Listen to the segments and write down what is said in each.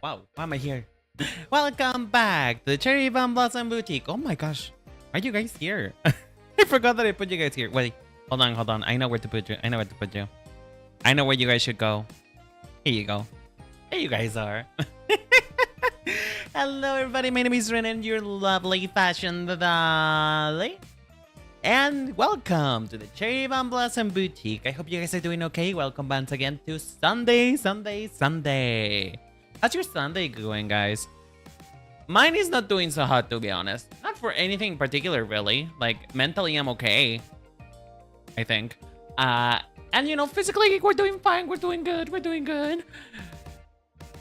Wow, why am I here? Welcome back to the Cherry Bomb Blossom Boutique. Oh my gosh, are you guys here? I forgot that I put you guys here. Wait, hold on. I know where to put you. I know where you guys should go. Here you go. There you guys are. Hello, everybody. My name is Ren, and your lovely fashion dolly. And welcome to the Cherry Bomb Blossom Boutique. I hope you guys are doing okay. Welcome once again to Sunday. How's your Sunday going, guys? Mine is not doing so hot, to be honest. Not for anything in particular, really. Like, mentally, I'm okay, I think. And, you know, physically, we're doing fine. We're doing good.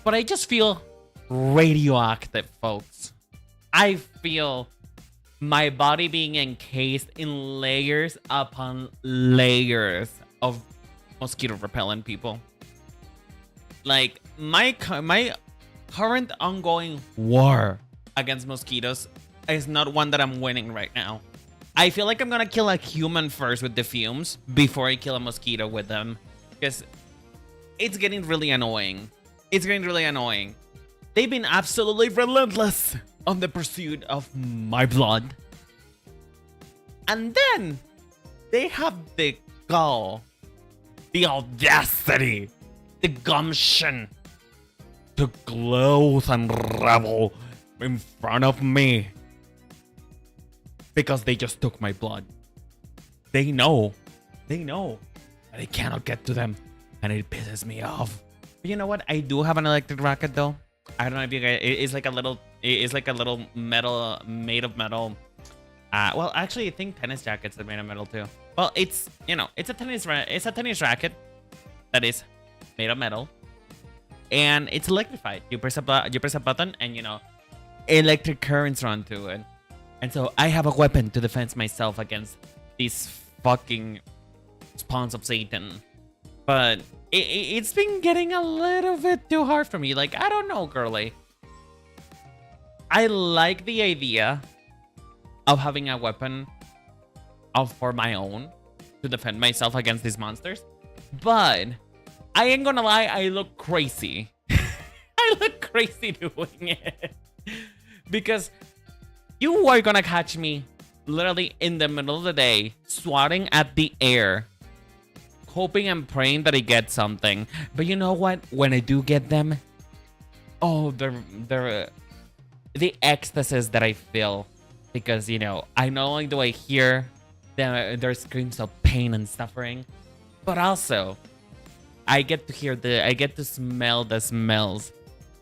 But I just feel radioactive, folks. I feel my body being encased in layers upon layers of mosquito repellent, people. Like, my current ongoing war against mosquitoes is not one that I'm winning right now. I feel like I'm gonna kill a human first with the fumes before I kill a mosquito with them, because it's getting really annoying. They've been absolutely relentless on the pursuit of my blood. And then they have the gall, the audacity, the gumption to gloat and revel in front of me because they just took my blood. They know that I cannot get to them, and it pisses me off. But you know what? I do have an electric racket though. I don't know if you guys. It's like a little metal, made of metal. Well, actually, I think tennis jackets are made of metal too. Well, it's a tennis racket that is made of metal, and it's electrified. You press a button, and electric currents run through it. And so I have a weapon to defend myself against these fucking spawns of Satan. But it's been getting a little bit too hard for me. Like, I don't know, girly. I like the idea of having a weapon for my own to defend myself against these monsters. But I ain't gonna lie, I look crazy. I look crazy doing it. Because you are gonna catch me literally in the middle of the day, swatting at the air, hoping and praying that I get something. But you know what? When I do get them, oh, they're the ecstasies that I feel. Because, I not only do I hear their screams of pain and suffering, but also I get to smell the smells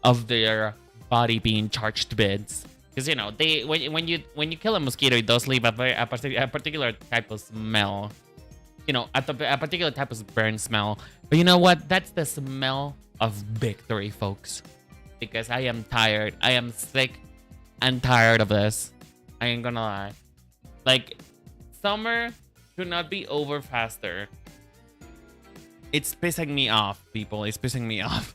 of their body being charged bits. Because when you kill a mosquito, it does leave a particular type of smell. A particular type of burn smell. But you know what? That's the smell of victory, folks. Because I am tired. I am sick and tired of this. I ain't gonna lie. Like, summer should not be over faster. It's pissing me off, people. It's pissing me off.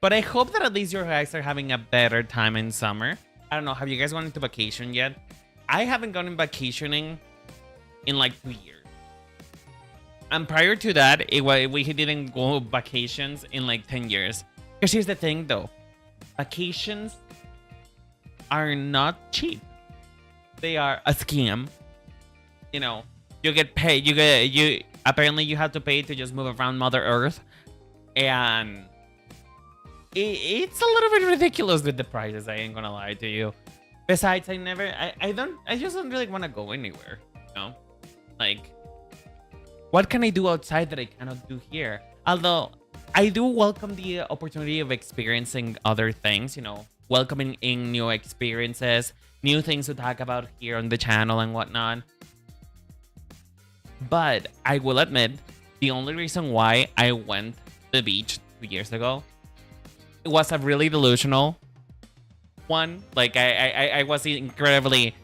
But I hope that at least you guys are having a better time in summer. I don't know. Have you guys gone into vacation yet? I haven't gone in vacationing in like 2 years. And prior to that, we didn't go vacations in like 10 years. Because here's the thing, though. Vacations are not cheap. They are a scam. You get paid. Apparently you have to pay to just move around Mother Earth. And it's a little bit ridiculous with the prices, I ain't gonna lie to you. Besides, I just don't really want to go anywhere, Like, what can I do outside that I cannot do here? Although, I do welcome the opportunity of experiencing other things, welcoming in new experiences, new things to talk about here on the channel and whatnot. But I will admit, the only reason why I went to the beach 2 years ago, it was a really delusional one. Like, I was incredibly...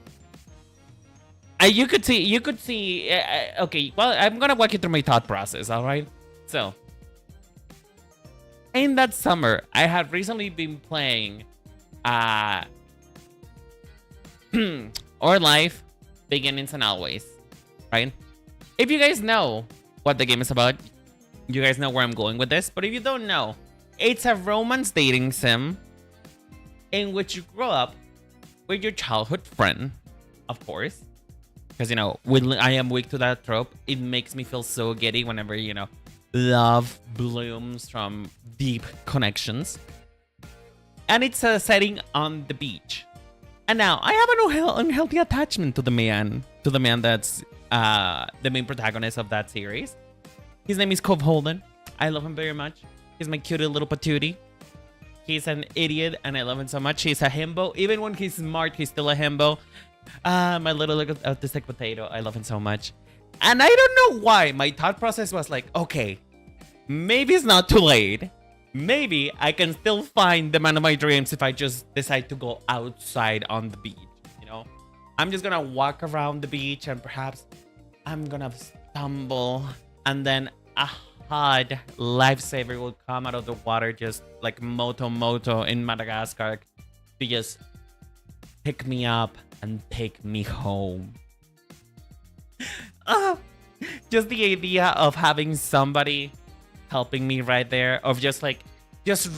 You could see... Okay, well, I'm gonna walk you through my thought process, alright? So, in that summer, I had recently been playing Or Life, Beginnings and Always, right? If you guys know what the game is about, you guys know where I'm going with this. But if you don't know, It's a romance dating sim in which you grow up with your childhood friend, of course. Because, you know, when I am weak to that trope, it makes me feel so giddy whenever, you know, love blooms from deep connections. And it's a setting on the beach. And now, I have an unhealthy attachment to the man that's the main protagonist of that series. His name is Cove Holden. I love him very much. He's my cute little patootie. He's an idiot, and I love him so much. He's a himbo. Even when he's smart, he's still a himbo. My little autistic potato. I love him so much. And I don't know why. My thought process was like, okay, maybe it's not too late. Maybe I can still find the man of my dreams if I just decide to go outside on the beach. You know, I'm just gonna walk around the beach and perhaps I'm gonna stumble, and then a hot lifesaver will come out of the water, just like Moto in Madagascar, to just pick me up and take me home. Just the idea of having somebody helping me right there, of just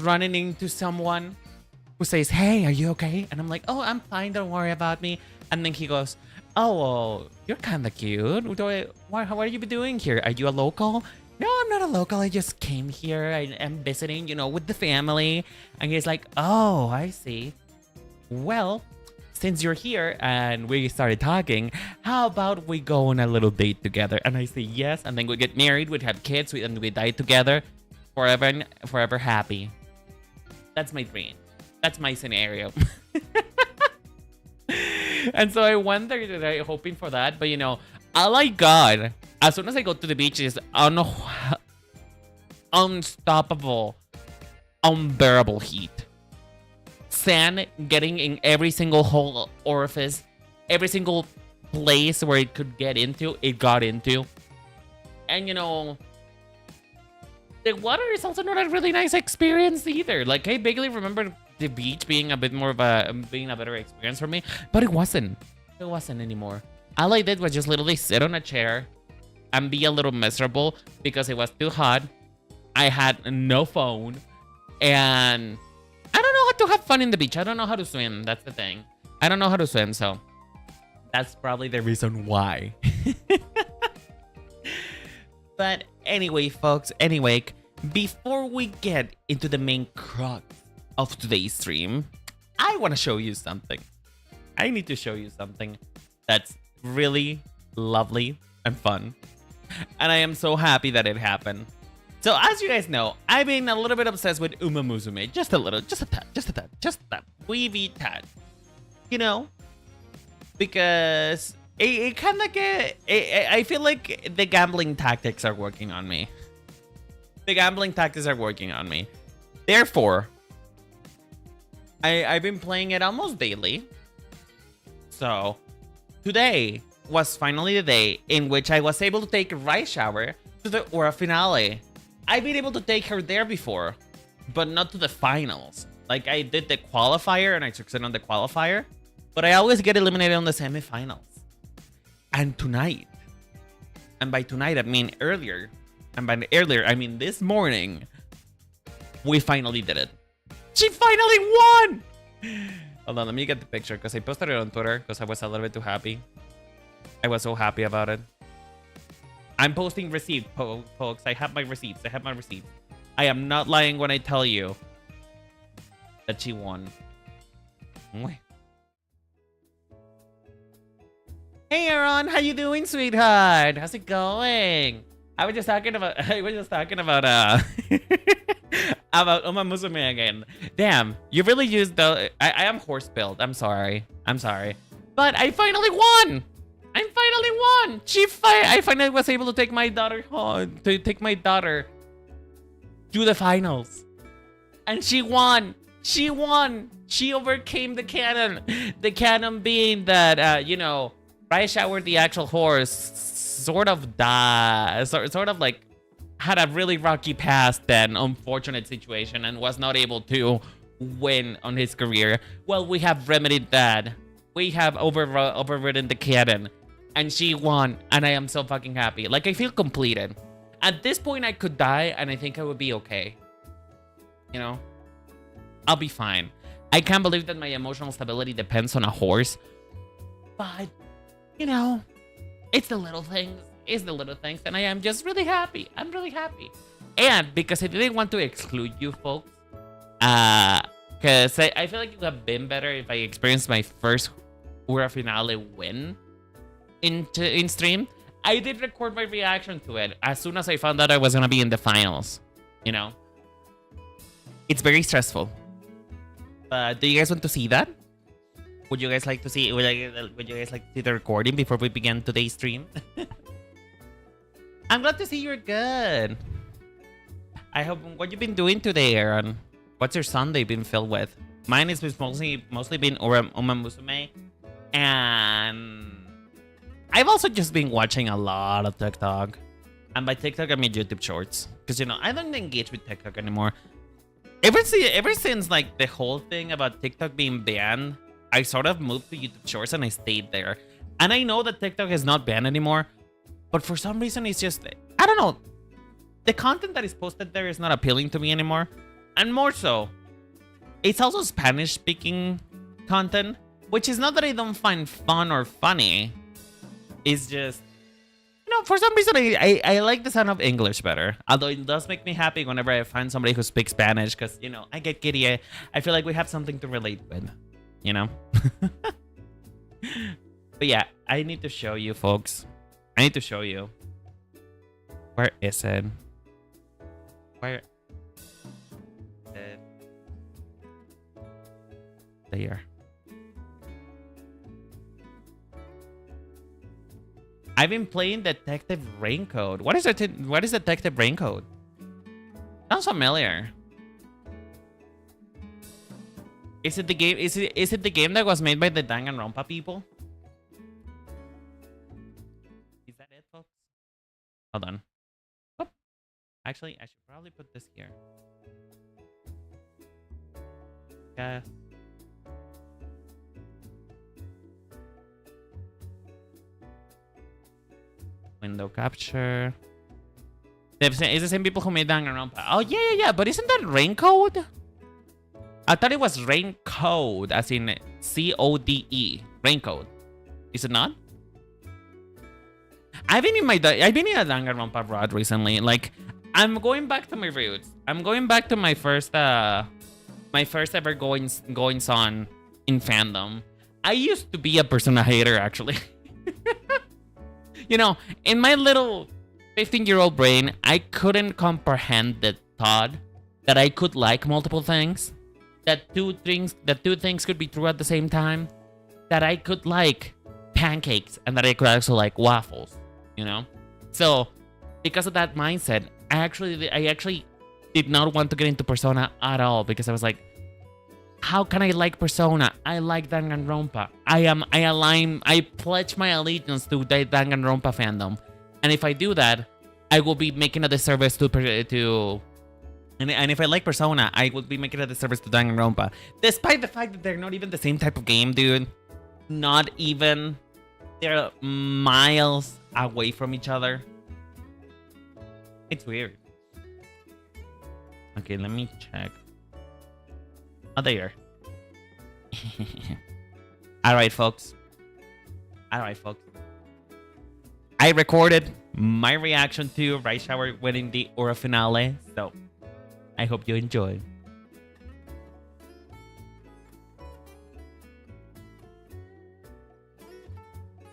running into someone who says, hey, are you okay? And I'm like, oh, I'm fine, don't worry about me. And then he goes, oh, well, you're kind of cute. What are you doing here? Are you a local? No, I'm not a local. I just came here. I am visiting, you know, with the family. And he's like, oh, I see. Well, since you're here and we started talking, how about we go on a little date together? And I say yes, and then we get married, we have kids, and we die together, forever happy. That's my dream. That's my scenario. And so I went there today hoping for that, but you know, all I got, as soon as I go to the beach, is unstoppable, unbearable heat. Sand getting in every single hole, orifice, every single place where it could get into, it got into. And you know, the water is also not a really nice experience either. Like, I vaguely remember the beach being a better experience for me, but it wasn't. It wasn't anymore. All I did was just literally sit on a chair and be a little miserable because it was too hot. I had no phone, and I don't know how to have fun in the beach. I don't know how to swim. That's the thing. I don't know how to swim, so that's probably the reason why. But anyway, folks, before we get into the main crux of today's stream, I want to show you something. I need to show you something that's really lovely and fun. And I am so happy that it happened. So as you guys know, I've been a little bit obsessed with Uma Musume. Just a little, just a tad, wee tad. You know? Because it kind of I feel like the gambling tactics are working on me. Therefore, I've been playing it almost daily. So today was finally the day in which I was able to take Rai Shower to the Aura finale. I've been able to take her there before, but not to the finals. Like, I did the qualifier and I succeeded on the qualifier, but I always get eliminated on the semifinals. And tonight, and by tonight I mean earlier, and by earlier I mean this morning, we finally did it. She finally won! Hold on, let me get the picture because I posted it on Twitter because I was a little bit too happy. I was so happy about it. I'm posting receipts, folks. I have my receipts. I am not lying when I tell you that she won. Hey, Aaron, how you doing, sweetheart? How's it going? I was just talking about about Uma Musume again. Damn, you really used the. I am horse built. I'm sorry. But I finally won. I finally was able to take my daughter home, to the finals, and she won. She overcame the canon. The canon being that you know, Rai Shower, the actual horse, sort of died, sort of like had a really rocky past and unfortunate situation and was not able to win on his career. Well, we have remedied that. We have overridden the canon. And she won, and I am so fucking happy. Like, I feel completed. At this point, I could die, and I think I would be okay. You know, I'll be fine. I can't believe that my emotional stability depends on a horse. But, you know, it's the little things. It's the little things. And I am just really happy. I'm really happy. And because I didn't want to exclude you folks. Because I feel like it would have been better if I experienced my first Ura Finale win in stream. I did record my reaction to it as soon as I found out I was going to be in the finals. You know? It's very stressful. But do you guys want to see that? Would you guys like to see? Would you guys like to see the recording before we begin today's stream? I'm glad to see you're good. I hope. What you've been doing today, Aaron? What's your Sunday been filled with? Mine is mostly been Musume, and I've also just been watching a lot of TikTok. And by TikTok, I mean YouTube Shorts, because you know I don't engage with TikTok anymore. Ever since like the whole thing about TikTok being banned, I sort of moved to YouTube Shorts and I stayed there. And I know that TikTok is not banned anymore, but for some reason it's just, I don't know. The content that is posted there is not appealing to me anymore. And more so, it's also Spanish-speaking content, which is not that I don't find fun or funny. It's just, you know, for some reason I like the sound of English better. Although it does make me happy whenever I find somebody who speaks Spanish, because, you know, I get giddy. I feel like we have something to relate with, you know? But yeah, I need to show you, folks. I need to show you. Where is it? Where is it? There. I've been playing Detective Raincoat. What is Detective Raincoat? Sounds familiar. Is it the game? Is it the game that was made by the Danganronpa people? Is that it, folks? Hold on. Oh. Actually, I should probably put this here. Yeah. Window capture. It's the same people who made Danganronpa. Oh, yeah. But isn't that Raincoat? I thought it was Raincoat, as in C-O-D-E. Raincoat. Is it not? I've been in a Danganronpa rod recently. Like, I'm going back to my roots. I'm going back to my first ever goings on in fandom. I used to be a Persona hater, actually. You know, in my little 15-year-old brain, I couldn't comprehend the thought that I could like multiple things, that two things could be true at the same time, that I could like pancakes and that I could also like waffles, you know? So, because of that mindset, I actually did not want to get into Persona at all, because I was like, how can I like Persona? I like Danganronpa. I pledge my allegiance to the Danganronpa fandom. And if I do that, I will be making a disservice and if I like Persona, I would be making a disservice to Danganronpa. Despite the fact that they're not even the same type of game, dude. Not even. They're miles away from each other. It's weird. Okay, let me check. Oh, there. Alright, folks. I recorded my reaction to Right Shower winning the Ura Finale, so I hope you enjoy.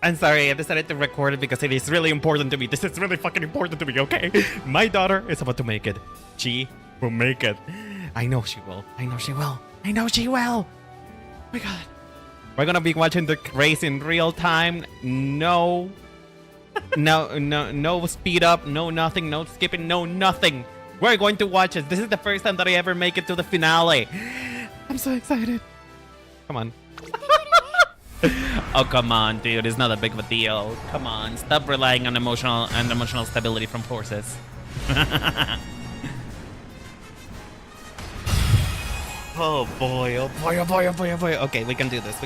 I'm sorry, I decided to record it because it is really important to me. This is really fucking important to me, okay? My daughter is about to make it. She will make it. I know she will. Oh my god. We're gonna be watching the race in real time. No speed up, no nothing, no skipping, no nothing. We're going to watch it. This is the first time that I ever make it to the finale. I'm so excited. Come on. Oh, come on, dude. It's not that big of a deal. Come on. Stop relying on emotional stability from horses. Oh boy. Okay, we can do this.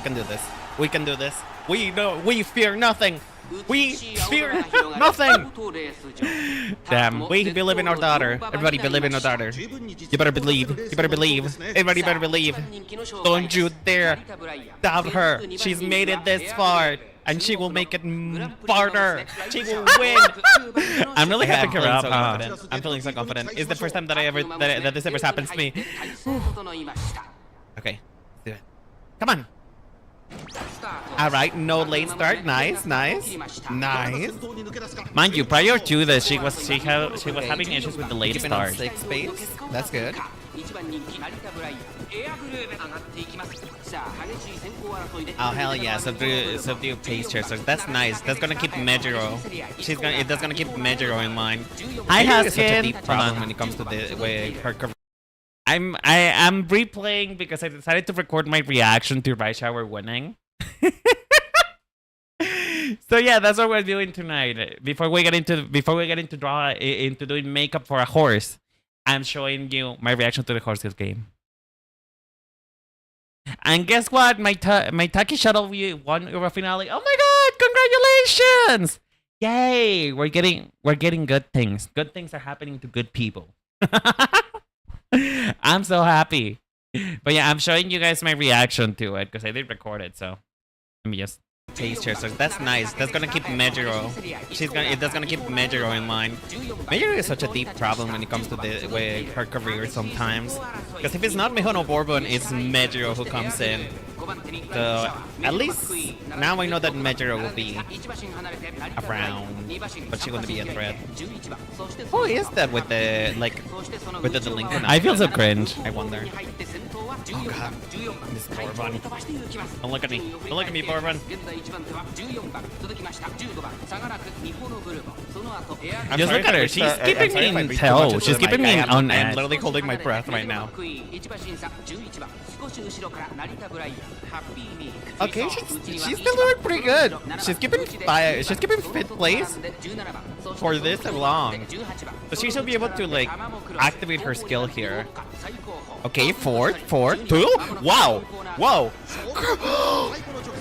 We know we fear nothing. We fear nothing. Damn, we believe in our daughter. Everybody believe in our daughter. You better believe. You better believe. Everybody better believe. Don't you dare doubt her. She's made it this far. And she will make it farther. She will win. I'm really happy. I'm feeling so confident. It's the first time that this ever happens to me. Okay, let's do it. Come on. All right, no late start. Nice. Mind you, prior to this, she was having issues with the late start. 6 space. That's good. Oh hell yeah! Subdue pace chasers. That's nice. That's gonna keep Meguro. That's gonna keep Meguro in mind. I have such a deep problem when it comes to the way her cover. I'm replaying because I decided to record my reaction to Right Shower winning. So yeah, that's what we're doing tonight. Before we get into doing makeup for a horse, I'm showing you my reaction to the horses game. And guess what? My Taki Shuttle won Euro finale. Oh my god! Congratulations! Yay! We're getting good things. Good things are happening to good people. I'm so happy. But yeah, I'm showing you guys my reaction to it because I did record it. So let me just pace chasers. That's nice. That's gonna keep Meguro. That's gonna keep Meguro in mind. Meguro is such a deep problem when it comes to the way her career sometimes. Because if it's not Mihono Bourbon, it's Meguro who comes in. So at least now I know that Meguro will be around, but she's gonna be a threat. Who is that with the delinquent? I feel so cringe. I wonder. Oh god, Miss Bourbon. Don't look at me. Don't look at me, Bourbon. Just look at her. She's keeping me in tow. She's keeping me on edge. I'm literally holding my breath right now. Okay, she's still doing pretty good. She's keeping 5th place for this long. So she should be able to like activate her skill here. Okay, 4th, 2. Wow, whoa.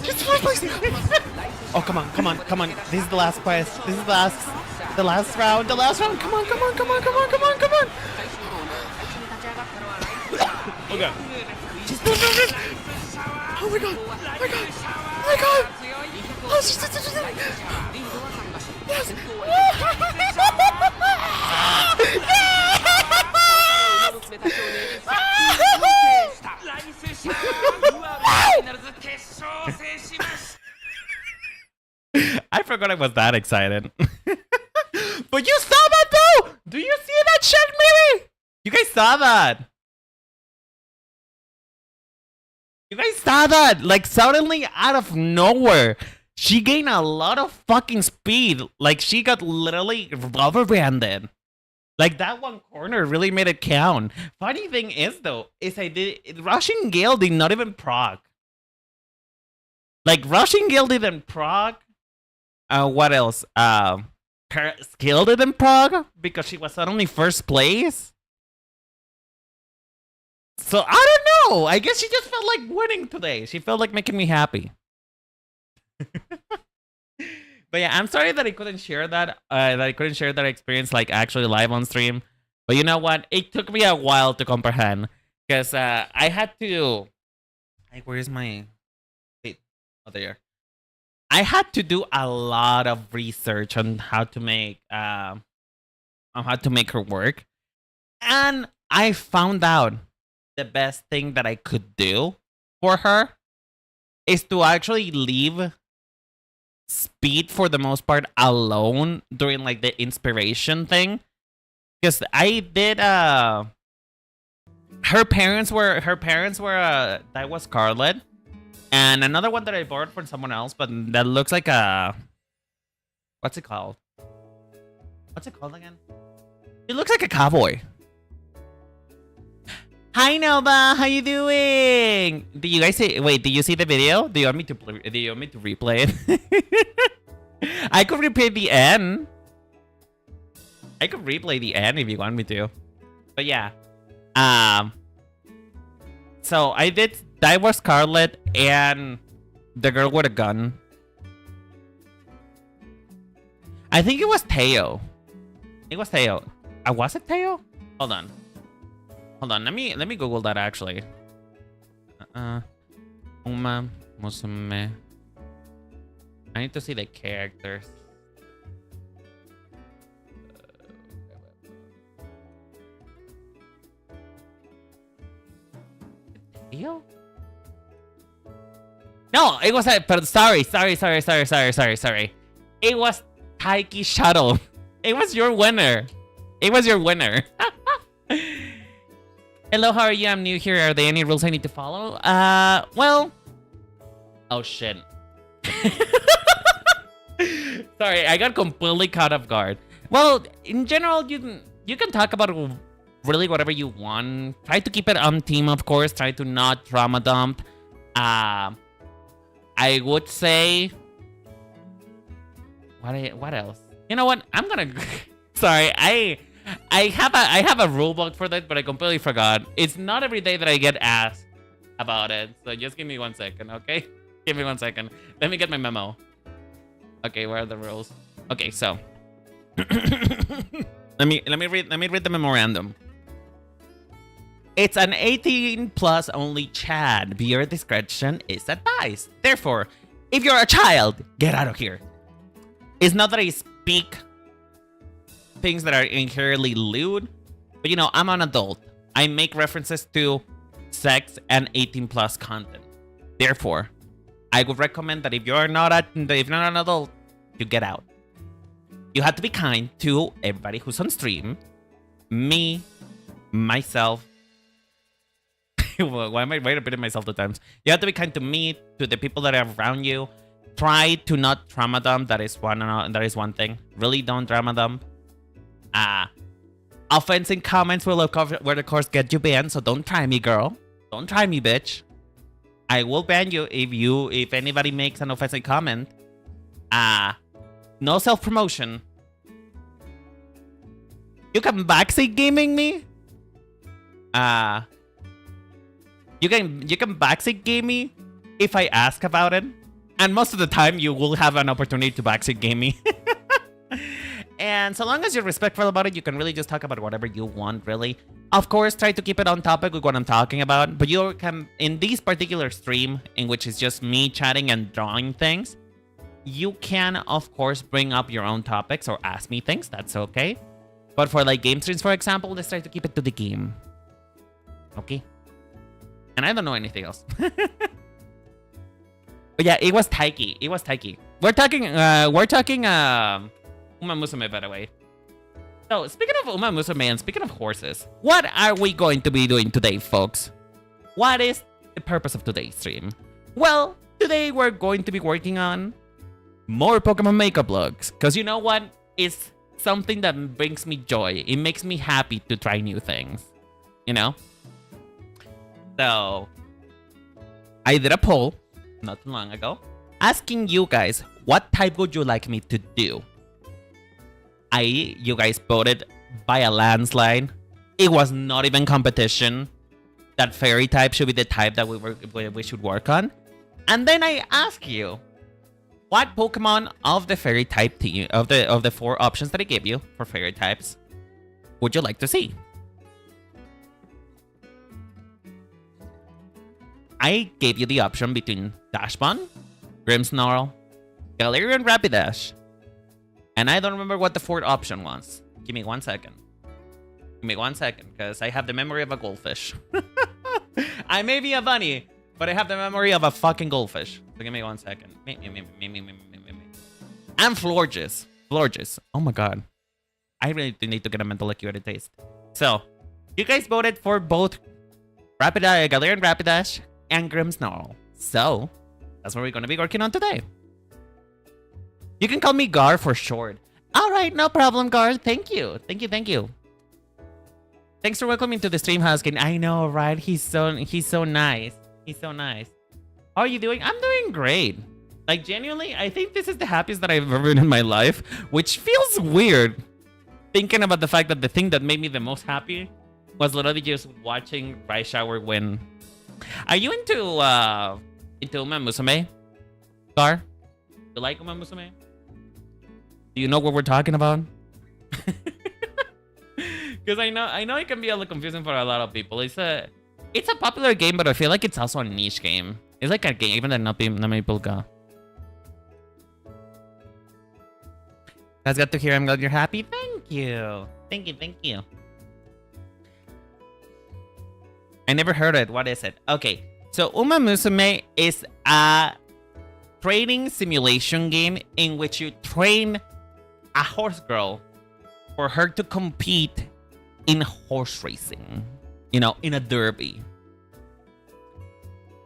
It's 4th place. Oh come on. This is the last quest. This is the last round. Come on. Oh god. She's still doing it. Oh my god. Oh, yes. I forgot I was that excited. But you saw that though! Do you see that shit, maybe? You guys saw that? You guys saw that? Like suddenly out of nowhere, she gained a lot of fucking speed. Like she got literally rubber banded. Like that one corner really made it count. Funny thing is though, Rushing Gale did not even proc. Like Rushing Gale didn't proc. What else? Her skill didn't proc because she was suddenly 1st place. So I don't know. I guess she just felt like winning today. She felt like making me happy. But yeah, I'm sorry that I couldn't share that. That experience like actually live on stream. But you know what? It took me a while to comprehend because I had to. Like, where's my? Wait, oh there. I had to do a lot of research on how to make her work, and I found out the best thing that I could do for her is to actually leave speed for the most part alone during like the inspiration thing, because I did her parents were that was Scarlet, and another one that I borrowed from someone else, but that looks like a what's it called again? It looks like a cowboy. Hi Nova, how you doing? Do you guys see? Wait, did you see the video? Do you want me to replay it? I could replay the end. I could replay the end if you want me to. But yeah, so I did Diver Scarlet and the girl with a gun. I think it was Teo. It was Teo. Was it Teo? Hold on. Let me Google that actually. Uma Musume. I need to see the characters. Teo? No, it was sorry. It was Taiki Shuttle. It was your winner. Hello, how are you? I'm new here. Are there any rules I need to follow? Well. Oh shit. Sorry, I got completely caught off guard. Well, in general, you can talk about really whatever you want. Try to keep it on theme, of course. Try to not drama dump. I would say. What else? You know what? I'm gonna. Sorry, I have a rule book for that, but I completely forgot. It's not every day that I get asked about it, so just give me 1 second, okay? Give me 1 second. Let me get my memo. Okay, where are the rules? Okay, so let me read the memorandum. It's an 18 plus only chat. Viewer discretion is advised. Therefore, if you're a child, get out of here. It's not that I speak things that are inherently lewd, but you know, I'm an adult. I make references to sex and 18 plus content. Therefore, I would recommend that if you're not an adult, you get out. You have to be kind to everybody who's on stream. Me, myself. Why am I repeating myself 2 times? You have to be kind to me, to the people that are around you. Try to not drama dump. That is one thing. Really don't drama dump. Offensive comments will of course get you banned, so don't try me, girl. Don't try me, bitch. I will ban you if anybody makes an offensive comment. No self-promotion. You can backseat gaming me. You can backseat game me if I ask about it, and most of the time you will have an opportunity to backseat game me. And so long as you're respectful about it, you can really just talk about whatever you want, really. Of course, try to keep it on topic with what I'm talking about. But you can, in this particular stream, in which is just me chatting and drawing things, you can, of course, bring up your own topics or ask me things. That's okay. But for like game streams, for example, let's try to keep it to the game. Okay? And I don't know anything else. But yeah, it was Taiki. We're talking Uma Musume, by the way. So, speaking of Uma Musume and speaking of horses, what are we going to be doing today, folks? What is the purpose of today's stream? Well, today we're going to be working on more Pokemon makeup looks. Because you know what? It's something that brings me joy. It makes me happy to try new things. You know? So, I did a poll not too long ago asking you guys, what type would you like me to do? You guys voted by a landslide. It was not even competition. That fairy type should be the type that we should work on. And then I ask you, what Pokemon of the fairy type team of the 4 options that I gave you for fairy types would you like to see? I gave you the option between Dashbon, Grimmsnarl, Galarian Rapidash, and I don't remember what the 4th option was. Give me 1 second. Because I have the memory of a goldfish. I may be a bunny, but I have the memory of a fucking goldfish. So give me 1 second. And Florges. Oh my god. I really need to get a mental acuity taste. So, you guys voted for both Galarian Rapidash and Grimmsnarl. So, that's what we're going to be working on today. You can call me Gar for short. Alright, no problem, Gar. Thank you. Thanks for welcoming to the stream, Huskin. I know, right? He's so nice. How are you doing? I'm doing great. Like, genuinely, I think this is the happiest that I've ever been in my life, which feels weird. Thinking about the fact that the thing that made me the most happy was literally just watching Raikou win. Are you into Uma Musume? Gar? You like Uma Musume? Do you know what we're talking about? Because I know it can be a little confusing for a lot of people. It's a popular game, but I feel like it's also a niche game. It's like a game even that not many people got. That's good to hear. I'm glad you're happy. Thank you. Thank you. I never heard it. What is it? Okay. So Uma Musume is a training simulation game in which you train a horse girl for her to compete in horse racing. You know, in a derby.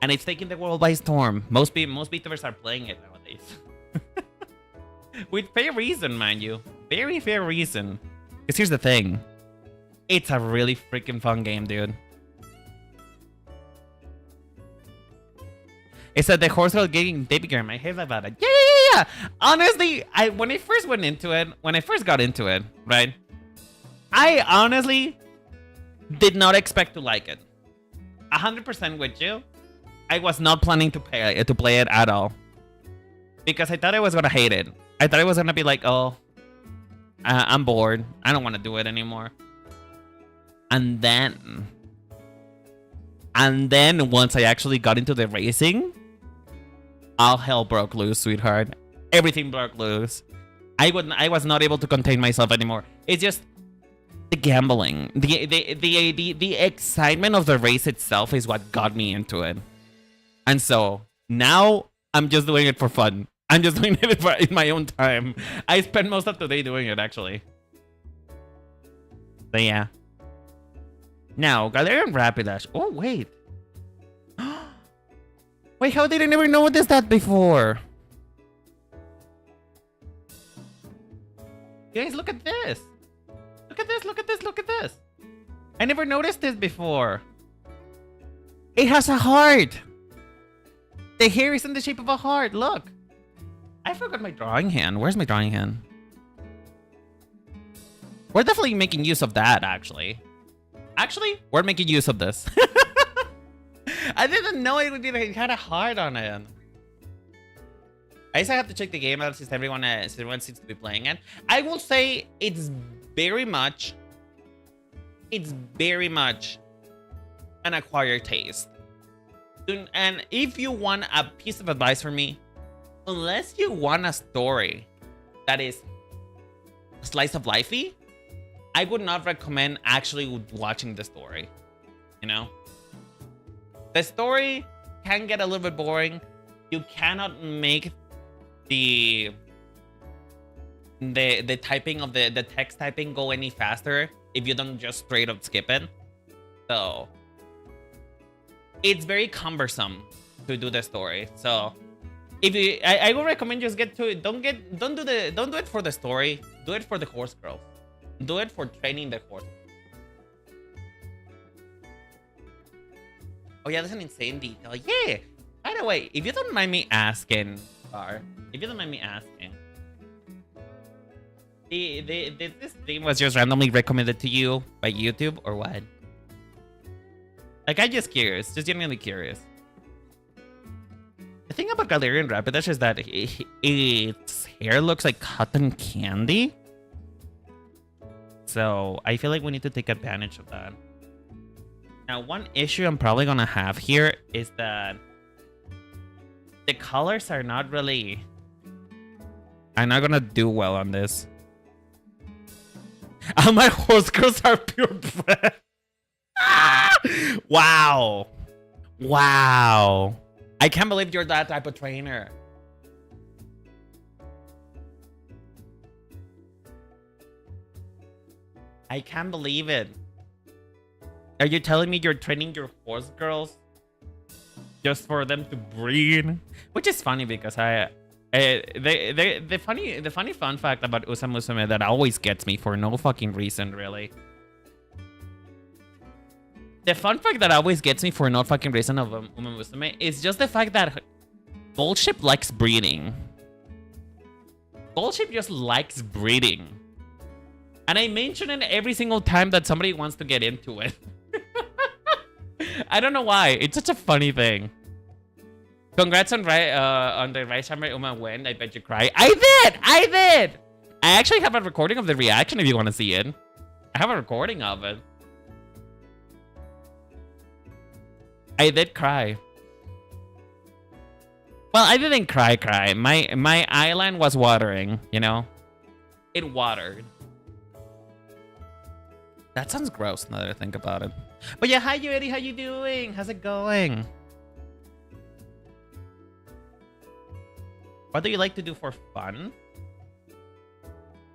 And it's taking the world by storm. Most Vtubers are playing it nowadays. With fair reason, mind you. Very fair reason. Because here's the thing. It's a really freaking fun game, dude. It said the horse girl getting baby girl. My head about it. Yeah. Honestly, when I first got into it, right? I honestly did not expect to like it. 100% with you. I was not planning to play it at all. Because I thought I was gonna hate it. I thought it was gonna be like, oh, I'm bored. I don't want to do it anymore. And then once I actually got into the racing, all hell broke loose, sweetheart. Everything broke loose. I was not able to contain myself anymore. It's just the gambling, the excitement of the race itself is what got me into it. And so now I'm just doing it for fun. I'm just doing it in my own time. I spend most of the day doing it, actually. But yeah. Now, Galarian Rapidash. Oh, wait. Wait, how did I never notice that before? Guys, look at this. Look at this. I never noticed this before. It has a heart. The hair is in the shape of a heart. Look. I forgot my drawing hand. Where's my drawing hand? We're definitely making use of that, actually. Actually, we're making use of this. I didn't know it had a heart on it. I guess I have to check the game out since everyone seems to be playing it. I will say it's very much an acquired taste. And if you want a piece of advice from me, unless you want a story that is slice of lifey, I would not recommend actually watching the story. You know, the story can get a little bit boring. You cannot make the typing of the text typing go any faster if you don't just straight up skip it. So it's very cumbersome to do the story. So if you, I would recommend just get to it. Don't do it for the story. Do it for the horse girls. Do it for training the horse. Oh yeah, that's an insane detail. Yeah. By the way, if you don't mind me asking, this theme was just randomly recommended to you by YouTube or what? Like, I'm just curious, just genuinely curious. The thing about Galarian Rapidash is that its hair looks like cotton candy. So I feel like we need to take advantage of that. Now, one issue I'm probably gonna have here is that the colors are not really... I'm not gonna do well on this. Oh, my horse girls are purebred. Wow. Wow. I can't believe you're that type of trainer. I can't believe it. Are you telling me you're training your horse girls just for them to breed? Which is funny because the funny fun fact about Usamusume that always gets me for no fucking reason, really. The fun fact that always gets me for no fucking reason of Umamusume is just the fact that Bullship likes breeding. Bullship just likes breeding. And I mention it every single time that somebody wants to get into it. I don't know why. It's such a funny thing. Congrats on the Rice Hammer Uma win. I bet you cry. I did! I actually have a recording of the reaction if you want to see it. I have a recording of it. I did cry. Well, I didn't cry. My island was watering, you know? It watered. That sounds gross now that I think about it. But yeah, hi you, Eddie. How you doing? How's it going? What do you like to do for fun?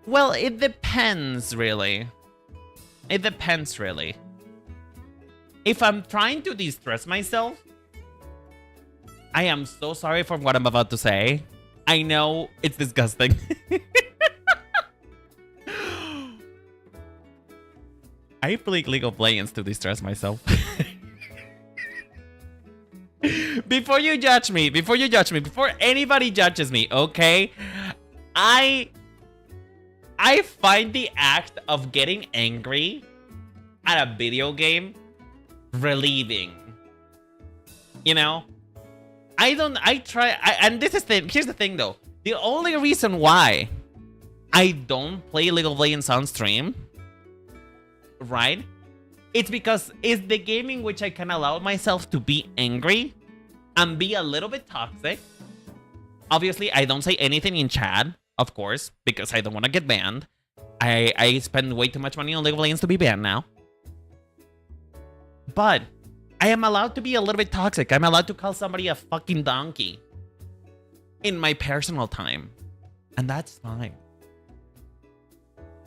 Well, it depends, really. It depends, really. If I'm trying to de-stress myself, I am so sorry for what I'm about to say. I know it's disgusting. I play League of Legends to de-stress myself. Before you judge me, before anybody judges me, okay? I find the act of getting angry at a video game relieving. You know? And here's the thing though. The only reason why I don't play League of Legends on stream, right? It's because it's the game in which I can allow myself to be angry and be a little bit toxic. Obviously, I don't say anything in chat, of course, because I don't want to get banned. I spend way too much money on League of Legends to be banned now. But I am allowed to be a little bit toxic. I'm allowed to call somebody a fucking donkey in my personal time. And that's fine.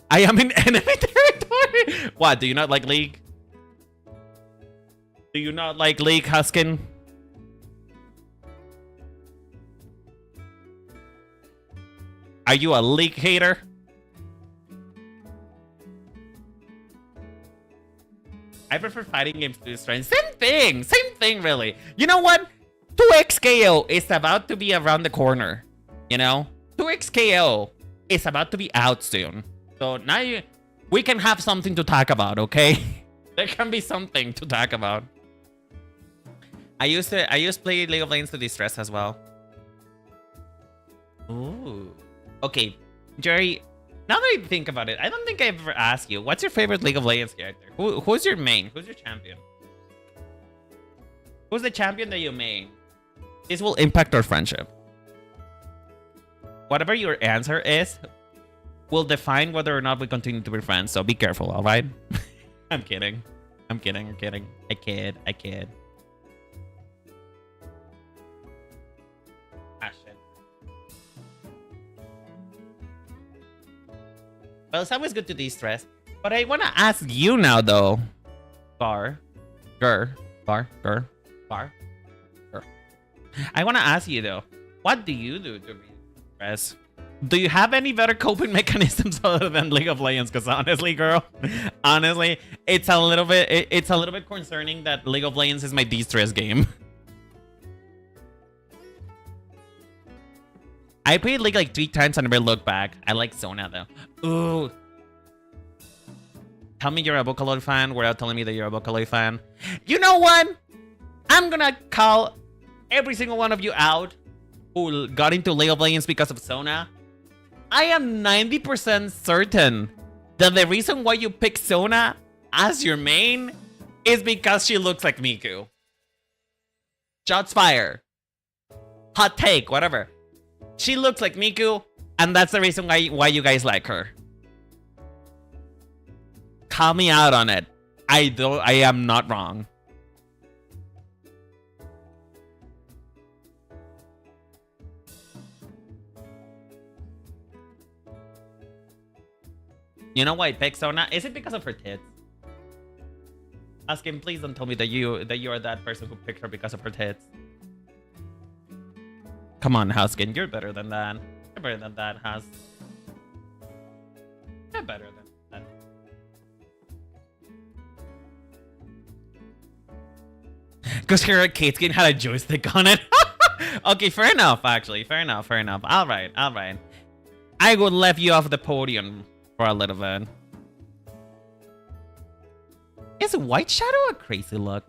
I am in enemy territory. What? Do you not like League? Do you not like League, Huskin? Are you a League hater? I prefer fighting games to strength. Same thing, really. You know what? 2xKO is about to be around the corner. You know? 2xKO is about to be out soon. So now we can have something to talk about, okay? There can be something to talk about. I used to play League of Legends to de-stress as well. Ooh. Okay, Jerry, now that I think about it, I don't think I've ever asked you, what's your favorite League of Legends character? Who's your main? Who's your champion? Who's the champion that you main? This will impact our friendship. Whatever your answer is will define whether or not we continue to be friends, so be careful, alright? I'm kidding. I'm kidding. I kid. Ah, shit. Well, it's always good to de-stress. But I want to ask you now, though. Bar. I want to ask you, though. What do you do to de-stress? Do you have any better coping mechanisms other than League of Legends? Because honestly, girl, honestly, it's a little bit concerning that League of Legends is my de-stress game. I played League like 3 times and never looked back. I like Sona though. Ooh. Tell me you're a Vocaloid fan without telling me that you're a Vocaloid fan. You know what? I'm gonna call every single one of you out who got into League of Legends because of Sona. I am 90% certain that the reason why you pick Sona as your main is because she looks like Miku. Shots fired. Hot take, whatever. She looks like Miku, and that's the reason why you guys like her. Call me out on it. I am not wrong. You know why I picked Sona? Is it because of her tits? Ask him, please don't tell me that you are that person who picked her because of her tits. Come on, Huskin, you're better than that. You're better than that, Hus. You're better than that. Because her arcade skin had a joystick on it. Okay, fair enough, actually. Fair enough. Alright. I would left you off the podium for a little bit. Is White Shadow a crazy look?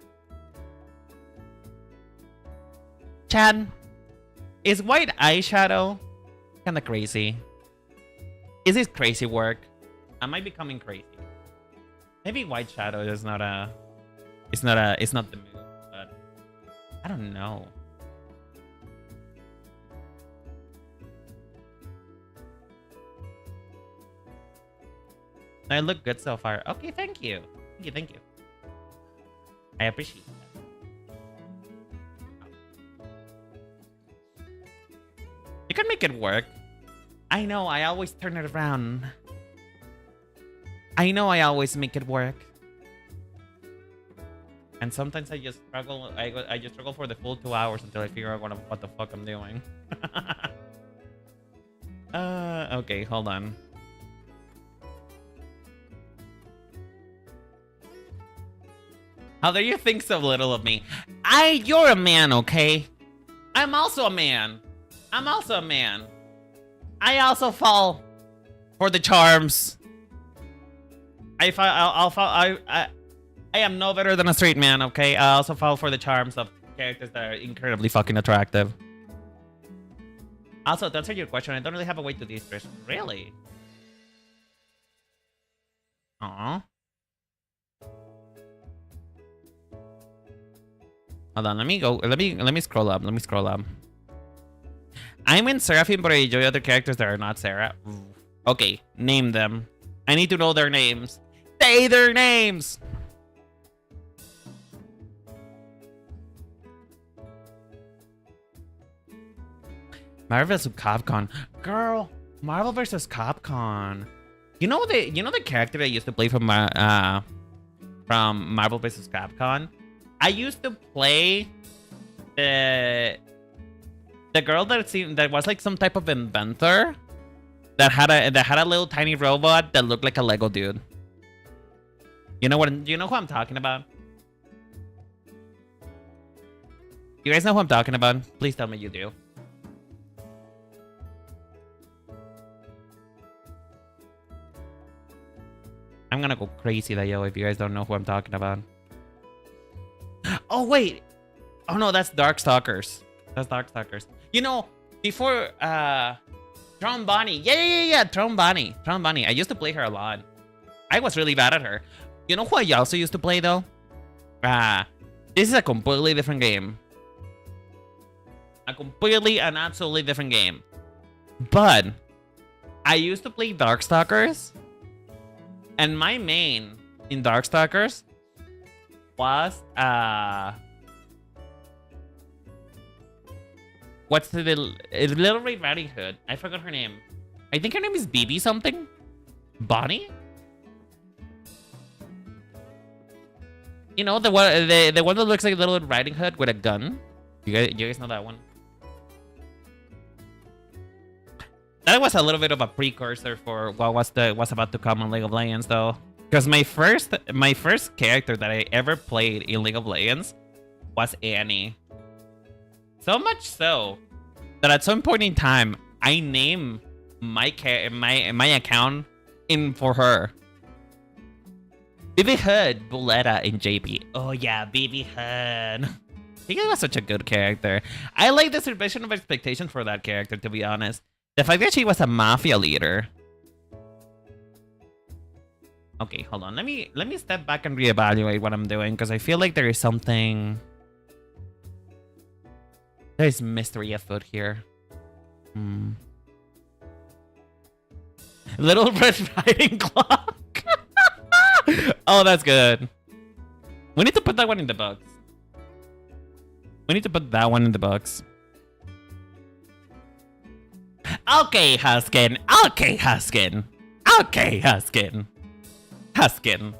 Chad, is white eyeshadow kinda crazy? Is this crazy work? Am I becoming crazy? Maybe White Shadow is not a... It's not the move, but... I don't know. I look good so far. Okay, thank you. Thank you, thank you. I appreciate that. You can make it work. I know, I always turn it around. I know I always make it work. And sometimes I just struggle. I just struggle for the full 2 hours until I figure out what the fuck I'm doing. Okay, hold on. How dare you think so little of me? You're a man, okay? I'm also a man. I'm also a man. I also fall for the charms. I am no better than a straight man, okay? I also fall for the charms of characters that are incredibly fucking attractive. Also, to answer your question, I don't really have a way to de-stress. Really? Aww. Hold on, let me scroll up. Let me scroll up. I'm in Seraphim, but I enjoy other characters that are not Sarah. Okay, name them. I need to know their names. Say their names! Marvel vs. Capcom. Girl, Marvel vs. Capcom. You know the character I used to play from Marvel vs. Capcom? I used to play the girl that was like some type of inventor that had a little tiny robot that looked like a Lego dude. You know who I'm talking about? You guys know who I'm talking about? Please tell me you do. I'm gonna go crazy that yo if you guys don't know who I'm talking about. Oh wait! Oh no, that's Darkstalkers. That's Darkstalkers. You know, before Tron Bonnie. Yeah, Tron Bonnie. Tron Bonnie. I used to play her a lot. I was really bad at her. You know who I also used to play though? This is a completely different game. A completely and absolutely different game. But I used to play Darkstalkers. And my main in Darkstalkers was what's the Little Red Riding Hood? I forgot her name. I think her name is BB something. Bonnie? You know the one that looks like Little Red Riding Hood with a gun. You guys know that one? That was a little bit of a precursor for what was about to come on League of Legends, though. Because my first character that I ever played in League of Legends was Annie. So much so that at some point in time, I named my account in for her. BB Hood, Buletta, and JP. Oh yeah, BB Hood. He was such a good character. I like the subversion of expectation for that character, to be honest. The fact that she was a mafia leader. Okay, hold on. Let me step back and reevaluate what I'm doing, because I feel like there is something. There's mystery afoot here. Little Red Riding Clock. Oh, that's good. We need to put that one in the books. We need to put that one in the books. Okay, Huskin. Okay, Huskin. Okay, Huskin. Huskin.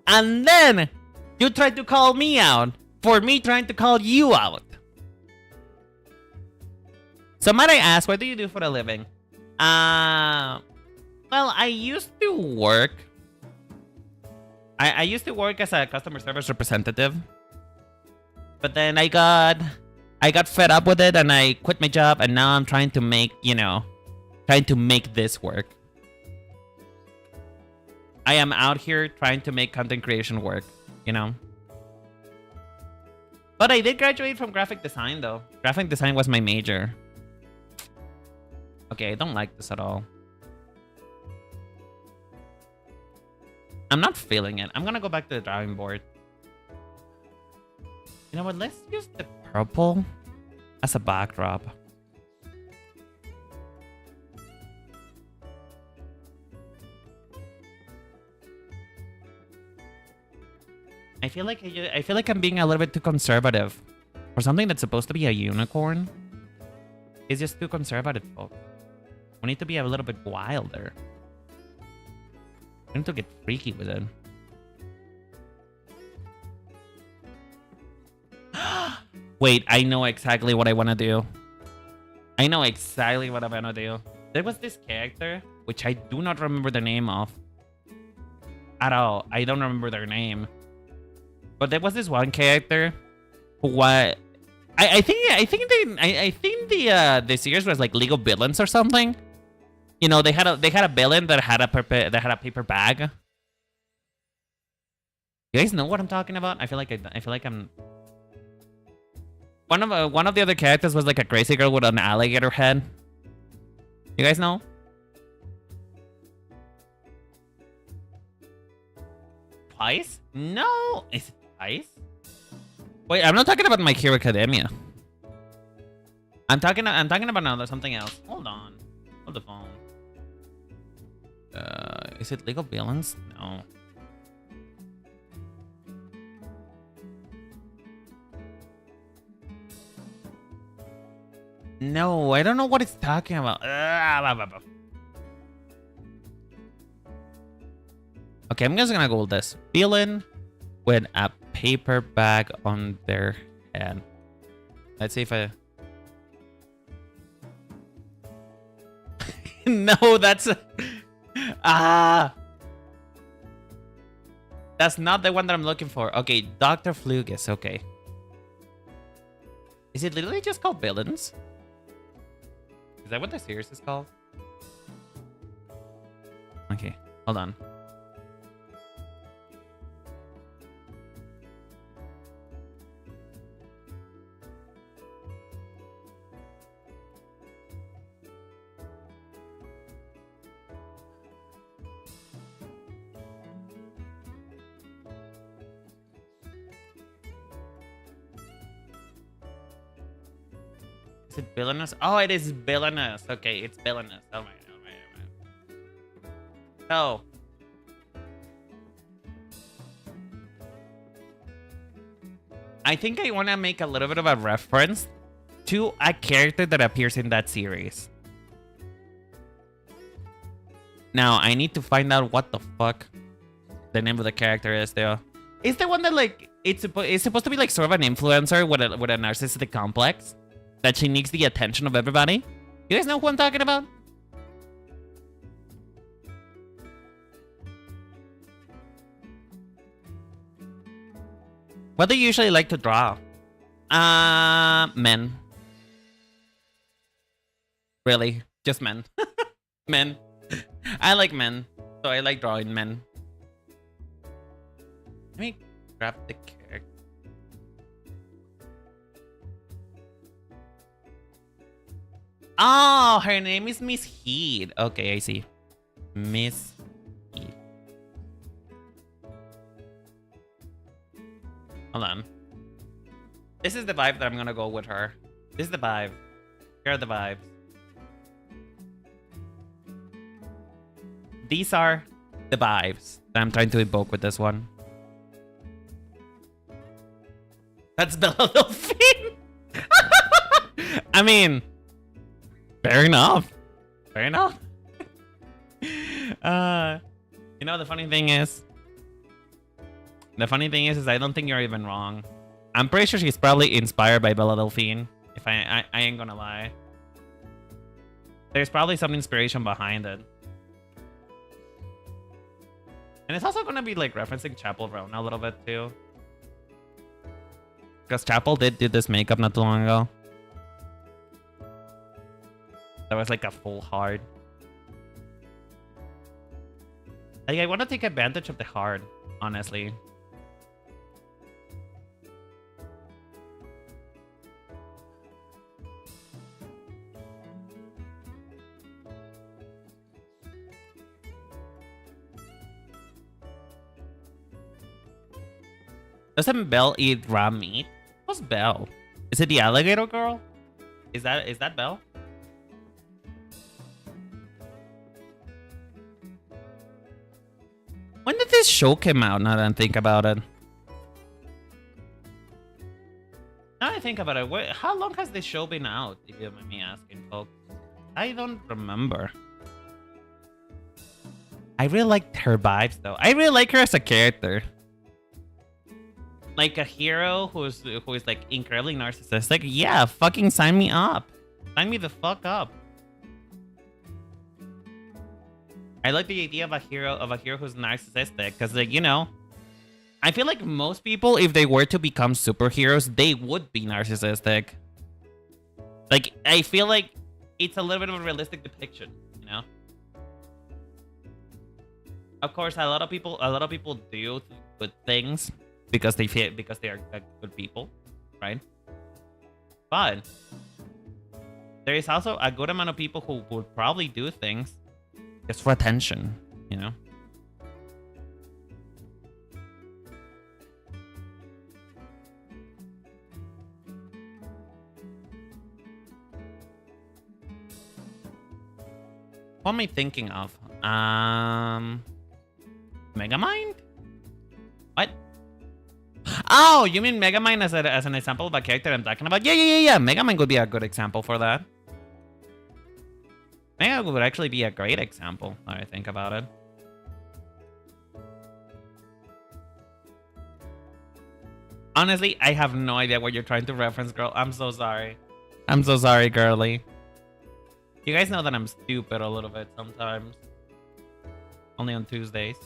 And then you tried to call me out for me trying to call you out. So might I ask, what do you do for a living? Well, I used to work. I used to work as a customer service representative. But then I got fed up with it and I quit my job, and now I'm trying to make, trying to make this work. I am out here trying to make content creation work, But I did graduate from graphic design, though. Graphic design was my major. Okay, I don't like this at all. I'm not feeling it. I'm gonna go back to the drawing board. You know what? Let's use the purple as a backdrop. I feel like I'm being a little bit too conservative for something that's supposed to be a unicorn. It's just too conservative, folks. We need to be a little bit wilder. We need to get freaky with it. Wait, I know exactly what I want to do. I know exactly what I want to do. There was this character, which I do not remember the name of. At all. I don't remember their name. But there was this one character who was... I think the series was like League of Villains or something. You know, they had a villain that had a paper bag. You guys know what I'm talking about? I feel like I'm... One of the other characters was like a crazy girl with an alligator head. You guys know? Twice? No! Is it Twice? Wait, I'm not talking about My Hero Academia. I'm talking about something else. Hold on. Hold the phone. Is it League of Villains? No. No, I don't know what it's talking about. Okay, I'm just gonna go with this. Villain with a paper bag on their head. Let's see if I... No, that's... That's not the one that I'm looking for. Okay, Dr. Flugus, okay. Is it literally just called Villains? Is that what the series is called? Okay, hold on. Is it Villainous? Oh, it is Villainous. Okay, it's Villainous. Oh my god. Oh. I think I want to make a little bit of a reference to a character that appears in that series. Now, I need to find out what the fuck the name of the character is, though. Is the one that, like, it's supposed to be, like, sort of an influencer with a narcissistic complex? That she needs the attention of everybody? You guys know who I'm talking about? What do you usually like to draw? Men. Really? Just men. Men. I like men. So I like drawing men. Let me grab the character. Oh, her name is Miss Heat. Okay, I see. Miss Heat. Hold on. This is the vibe that I'm gonna go with her. This is the vibe. Here are the vibes. These are the vibes that I'm trying to evoke with this one. That's Bella Delphine. I mean, fair enough. Fair enough. You know, the funny thing is I don't think you're even wrong. I'm pretty sure she's probably inspired by Bella Delphine. If I ain't gonna lie. There's probably some inspiration behind it. And it's also gonna be like referencing Chapel Roan a little bit too. Because Chapel did do this makeup not too long ago. That was like a full heart. Like, I want to take advantage of the heart, honestly. Doesn't Belle eat raw meat? Who's Belle? Is it the alligator girl? Is that Belle? When did this show come out? Now that I think about it. Now I think about it. How long has this show been out? If you mind me asking, folks. I don't remember. I really liked her vibes, though. I really like her as a character. Like a hero who is like incredibly narcissistic. Yeah, fucking sign me up. Sign me the fuck up. I like the idea of a hero who's narcissistic, because, like, you know, I feel like most people, if they were to become superheroes, they would be narcissistic. Like, I feel like it's a little bit of a realistic depiction, you know. Of course, a lot of people do good things because they are good people, right? But there is also a good amount of people who would probably do things just for attention, you know? What am I thinking of? Megamind? What? Oh, you mean Megamind as an example of a character I'm talking about? Yeah. Megamind would be a good example for that. Mega would actually be a great example, now I think about it. Honestly, I have no idea what you're trying to reference, girl. I'm so sorry. I'm so sorry, girly. You guys know that I'm stupid a little bit sometimes. Only on Tuesdays.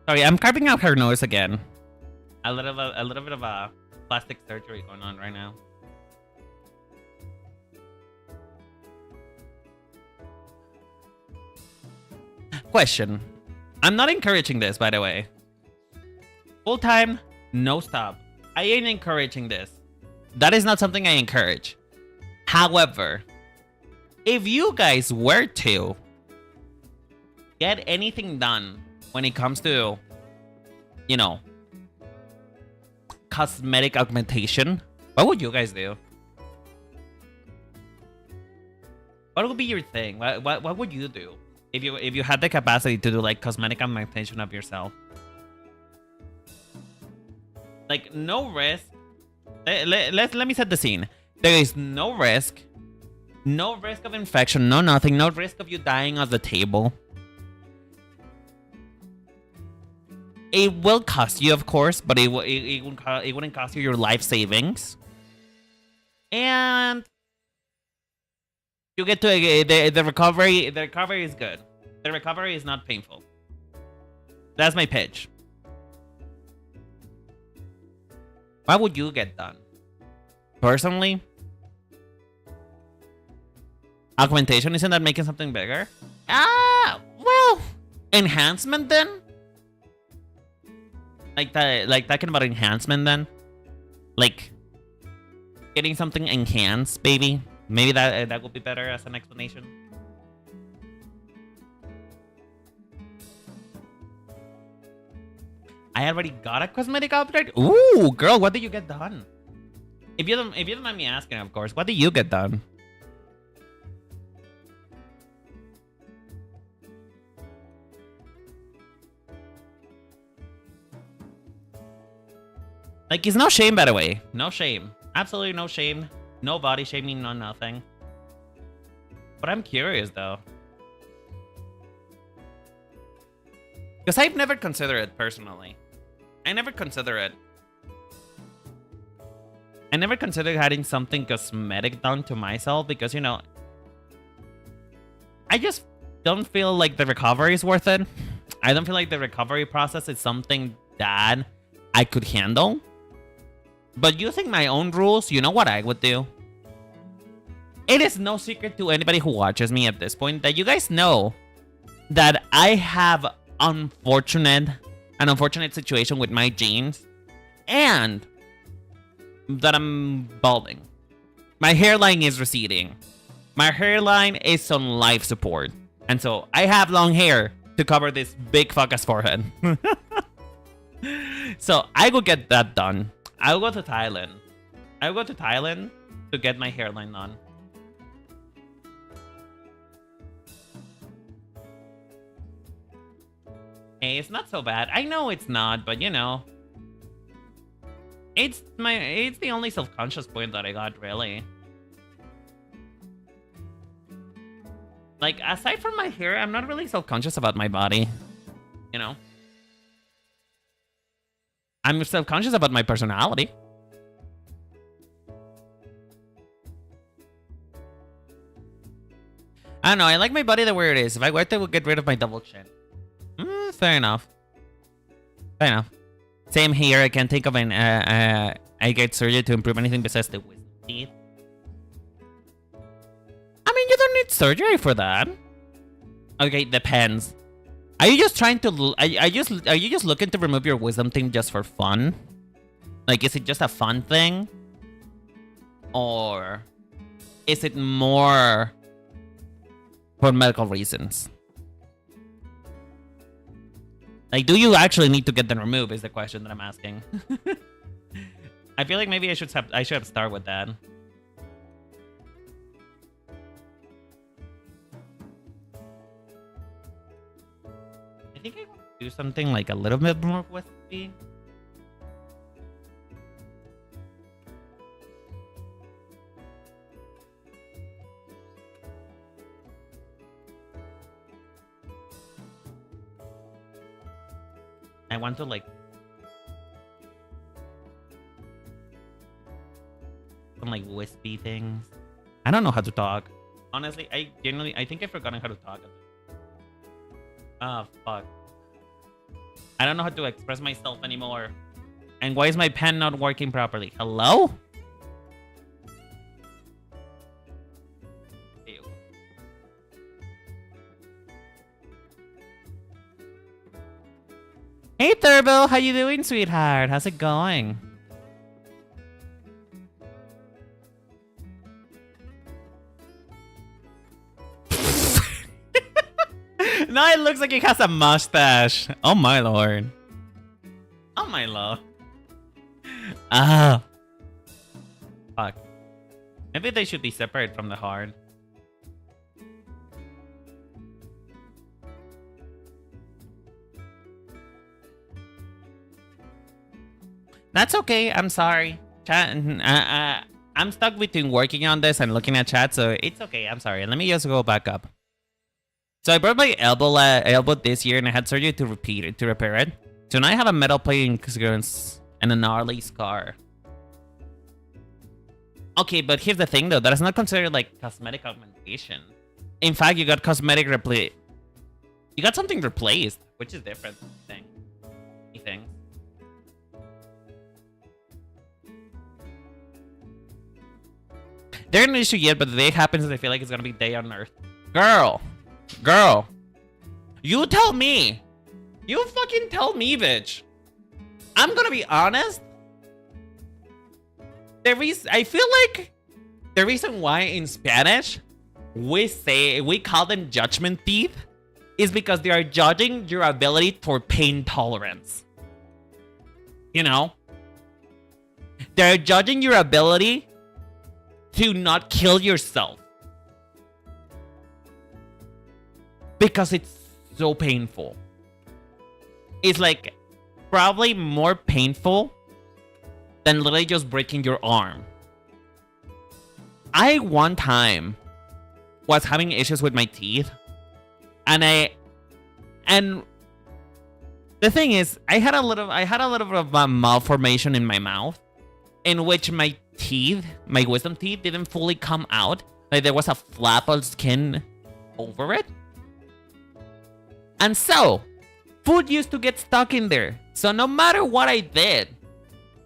Sorry, I'm carving out her nose again. A little bit of a plastic surgery going on right now. Question. I'm not encouraging this, by the way. Full time, no stop. I ain't encouraging this. That is not something I encourage. However, if you guys were to get anything done when it comes to, you know, cosmetic augmentation, what would you guys do? What would be your thing? What would you do if you had the capacity to do like cosmetic augmentation of yourself? Like, no risk. Let me set the scene. There is no risk. No risk of infection. No nothing. No risk of you dying on the table. It will cost you, of course, but it wouldn't cost you your life savings. And you get to the recovery. The recovery is good. The recovery is not painful. That's my pitch. What would you get done? Personally, augmentation, isn't that making something bigger? Well, enhancement then? Like talking about enhancement then? Like getting something enhanced, baby. Maybe that would be better as an explanation. I already got a cosmetic upgrade. Ooh, girl, what did you get done? If you don't mind me asking, of course, what did you get done? Like, it's no shame, by the way. No shame. Absolutely no shame. No body shaming, no nothing. But I'm curious, though. Because I've never considered it, personally. I never consider it. I never considered having something cosmetic done to myself because, you know, I just don't feel like the recovery is worth it. I don't feel like the recovery process is something that I could handle. But using my own rules, you know what I would do? It is no secret to anybody who watches me at this point that you guys know that I have an unfortunate situation with my genes and that I'm balding. My hairline is receding. My hairline is on life support. And so I have long hair to cover this big fucker's forehead. So I will get that done. I'll go to Thailand. I'll go to Thailand to get my hairline done. Hey, it's not so bad. I know it's not, but you know. It's the only self-conscious point that I got, really. Like, aside from my hair, I'm not really self-conscious about my body. You know? I'm self-conscious about my personality. I don't know, I like my body the way it is. If I were to get rid of my double chin. Fair enough. Fair enough. Same here, I can't think of an I get surgery to improve anything besides the wisdom teeth. I mean, you don't need surgery for that. Okay, depends. Are you just trying to are you just looking to remove your wisdom teeth just for fun? Like, is it just a fun thing? Or is it more for medical reasons? Like, do you actually need to get them removed is the question that I'm asking. I feel like maybe I should have started with that. I think I want to do something like a little bit more wispy. I want to like some like wispy things. I don't know how to talk. Honestly, I think I've forgotten how to talk. Ah, fuck. I don't know how to express myself anymore. And why is my pen not working properly? Hello? Ew. Hey Turbo, how you doing, sweetheart? How's it going? Now it looks like he has a mustache. Oh my lord. Oh my lord. Ah. Fuck. Maybe they should be separate from the heart. That's okay. I'm sorry. Chat. I'm stuck between working on this and looking at chat, so it's okay. I'm sorry. Let me just go back up. So I broke my elbow this year, and I had surgery to repair it. So now I have a metal plating experience and a gnarly scar. Okay, but here's the thing, though. That is not considered like cosmetic augmentation. In fact, you got cosmetic You got something replaced, which is different thing. Anything. They're an issue yet, but the day it happens, I feel like it's gonna be day on Earth. Girl, you tell me. You fucking tell me, bitch. I'm gonna be honest. I feel like the reason why in Spanish we call them judgment teeth is because they are judging your ability for pain tolerance. You know? They're judging your ability to not kill yourself. Because it's so painful. It's like probably more painful than literally just breaking your arm. I one time was having issues with my teeth, and the thing is, I had a little bit of a malformation in my mouth, in which my wisdom teeth didn't fully come out. Like there was a flap of skin over it. And so, food used to get stuck in there. So no matter what I did,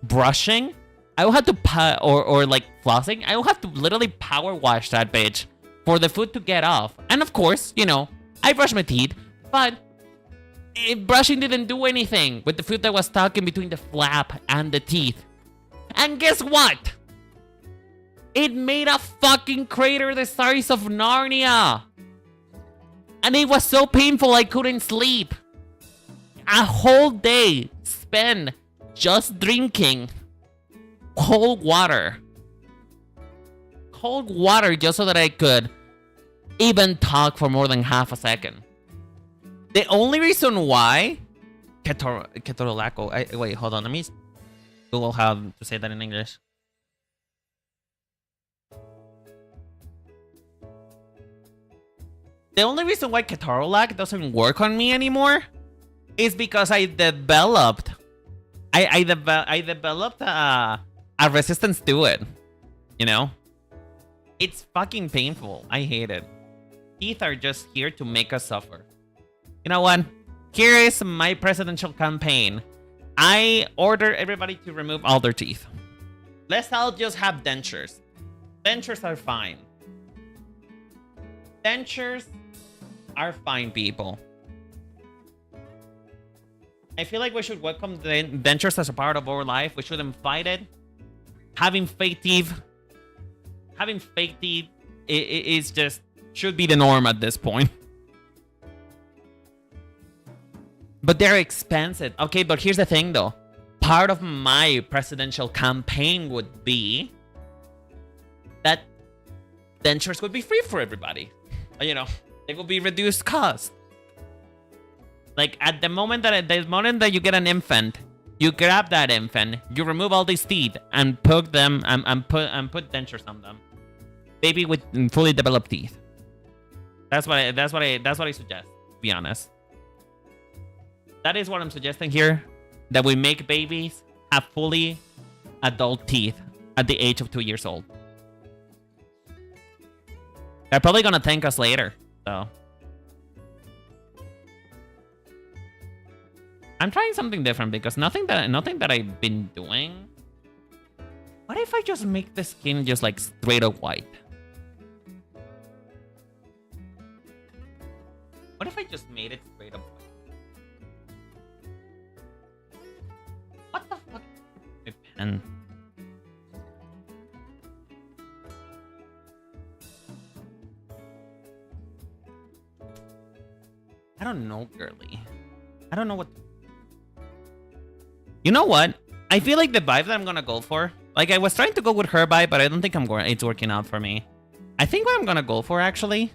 brushing, I would have to or like flossing, I would have to literally power wash that bitch for the food to get off. And of course, you know, I brushed my teeth, but brushing didn't do anything with the food that was stuck in between the flap and the teeth. And guess what? It made a fucking crater the size of Narnia. And it was so painful I couldn't sleep. A whole day spent just drinking cold water. Cold water just so that I could even talk for more than half a second. The only reason why... Ketorolaco. Wait, hold on. Let me Google how to say that in English. The only reason why ketorolac doesn't work on me anymore is because I developed a resistance to it. You know? It's fucking painful. I hate it. Teeth are just here to make us suffer. You know what? Here is my presidential campaign. I order everybody to remove all their teeth. Let's all just have dentures. Dentures are fine. Dentures are fine, people. I feel like we should welcome the dentures as a part of our life. We shouldn't fight it. Having fake teeth is just should be the norm at this point. But they're expensive. Okay, but here's the thing though. Part of my presidential campaign would be that dentures would be free for everybody. You know, it would be reduced cost. Like at the moment that you get an infant, you grab that infant, you remove all these teeth and put them and put dentures on them. Baby with fully developed teeth. That's what I suggest, to be honest. That is what I'm suggesting here. That we make babies have fully adult teeth at the age of 2 years old. They're probably gonna thank us later, so. I'm trying something different because nothing that I've been doing. What if I just make the skin just like straight up white? What if I just made it straight up white? What the fuck? My pen. I don't know, girly. I don't know what... You know what? I feel like the vibe that I'm gonna go for... Like, I was trying to go with her vibe, but I don't think it's working out for me. I think what I'm gonna go for, actually...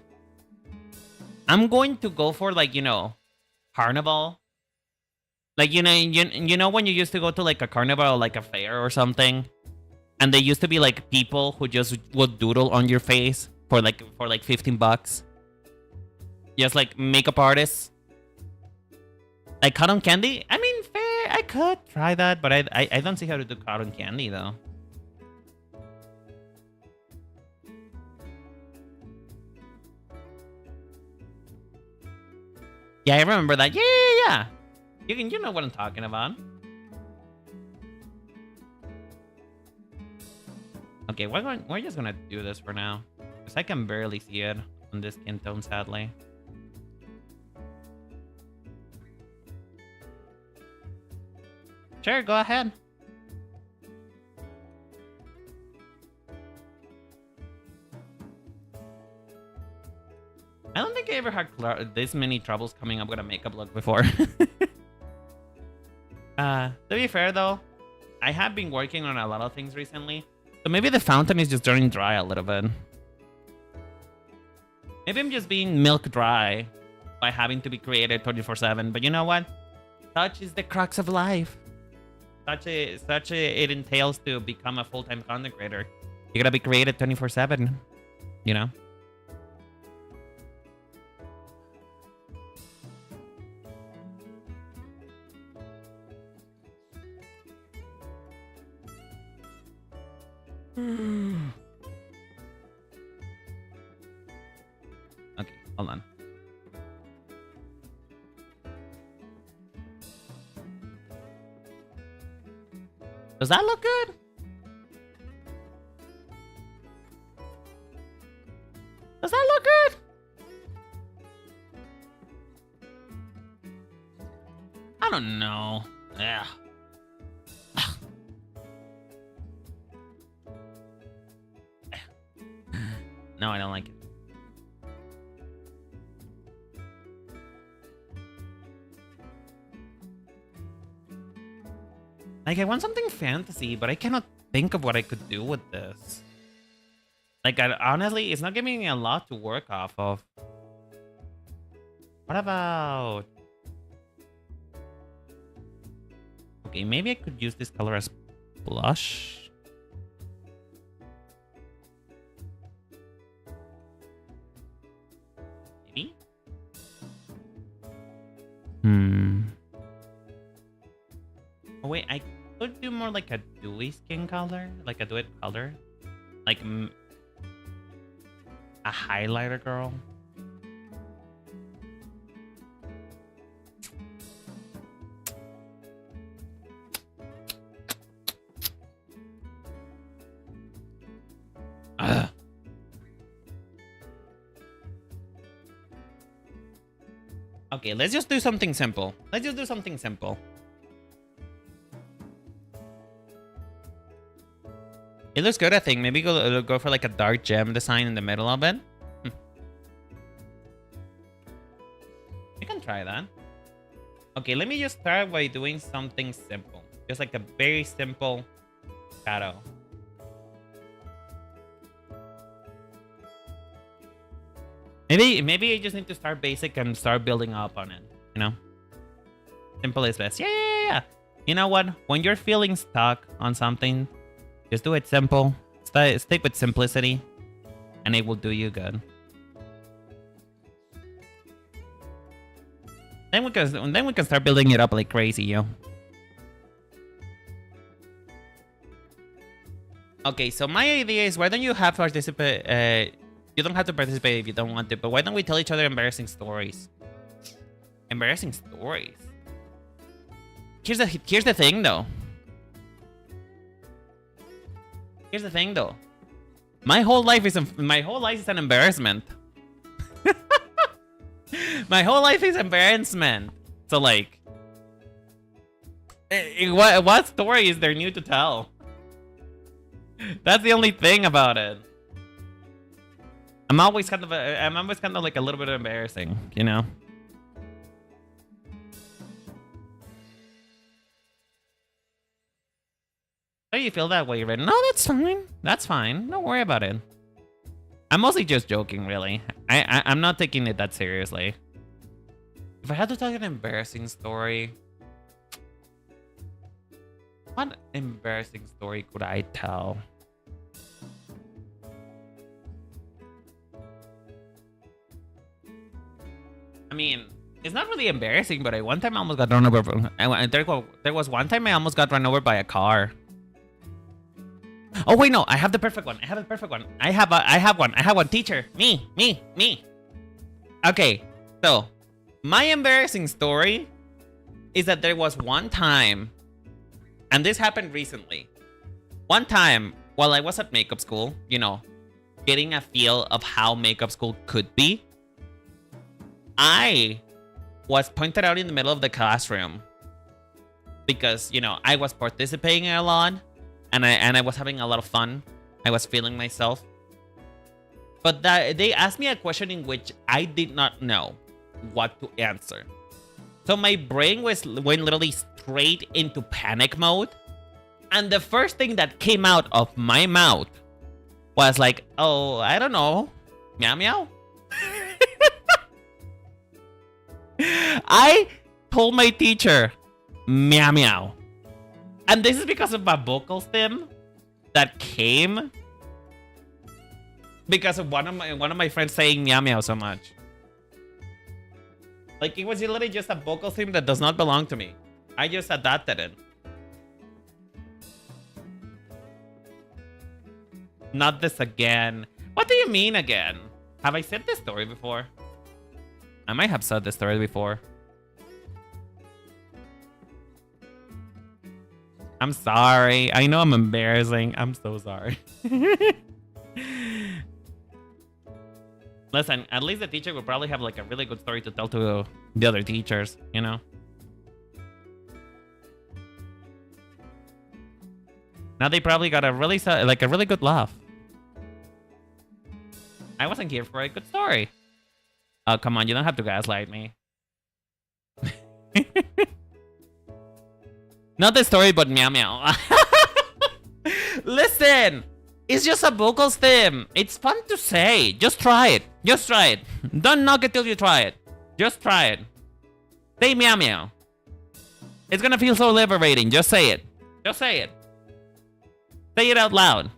I'm going to go for, like, you know... Carnival. Like, you know when you used to go to, like, a carnival or, like, a fair or something? And there used to be, like, people who just would doodle on your face for, like, $15. Just, like, makeup artists. Like, cotton candy? I mean, fair. I could try that, but I don't see how to do cotton candy, though. Yeah, I remember that. Yeah. You know what I'm talking about. Okay, we're just gonna do this for now. Because I can barely see it on this skin tone, sadly. Sure, go ahead. I don't think I ever had this many troubles coming up with a makeup look before. To be fair though, I have been working on a lot of things recently. So maybe the fountain is just turning dry a little bit. Maybe I'm just being milk dry by having to be creative 24/7. But you know what? Such is the crux of life. It entails to become a full-time content creator. You gotta be creative 24/7. You know? Okay, hold on. Does that look good? Does that look good? I don't know. Yeah. No, I don't like it. Like, I want something fantasy, but I cannot think of what I could do with this. Like, honestly, it's not giving me a lot to work off of. What about... Okay, maybe I could use this color as blush. Maybe? Oh, wait, I could do more like a dewy skin color. Like a dewy color. Like a highlighter girl. Ugh. Okay, let's just do something simple. Let's just do something simple. It looks good, I think. Maybe go for like a dark gem design in the middle of it. You can try that. Okay, let me just start by doing something simple. Just like a very simple shadow. Maybe I just need to start basic and start building up on it, you know? Simple is best. Yeah. You know what? When you're feeling stuck on something, just do it simple. Stick with simplicity, and it will do you good. Then we can start building it up like crazy, yo. Okay, so my idea is, why don't you have participate? You don't have to participate if you don't want to, but why don't we tell each other embarrassing stories? Embarrassing stories. Here's the thing, though. Here's the thing, though. My whole life is an embarrassment. My whole life is embarrassment. So like, what story is there new to tell? That's the only thing about it. I'm always kind of like a little bit embarrassing, you know. Oh, you feel that way, right? No, that's fine. That's fine. Don't worry about it. I'm mostly just joking, really. I'm not taking it that seriously. If I had to tell you an embarrassing story, what embarrassing story could I tell? I mean, it's not really embarrassing, but one time I almost got run over. There was one time I almost got run over by a car. Oh wait, no, I have the perfect one. I have one. Teacher, me. Okay, so my embarrassing story is that there was one time, and this happened recently. One time while I was at makeup school, you know, getting a feel of how makeup school could be, I was pointed out in the middle of the classroom because, you know, I was participating a lot and I was having a lot of fun. I was feeling myself. But they asked me a question in which I did not know what to answer. So my brain went literally straight into panic mode. And the first thing that came out of my mouth was like, oh, I don't know. Meow meow. I told my teacher, meow meow. And this is because of my vocal stem that came because of one of my friends saying meow meow so much. Like, it was literally just a vocal stem that does not belong to me. I just adapted it. Not this again. What do you mean again? Have I said this story before? I might have said this story before. I'm sorry. I know I'm embarrassing. I'm so sorry. Listen, at least the teacher would probably have like a really good story to tell to the other teachers, you know? Now they probably got a really good laugh. I wasn't here for a good story. Oh, come on, you don't have to gaslight me. Not the story, but meow meow. Listen, it's just a vocal stem. It's fun to say. Just try it. Just try it. Don't knock it till you try it. Just try it. Say meow meow. It's gonna feel so liberating. Just say it. Just say it. Say it out loud.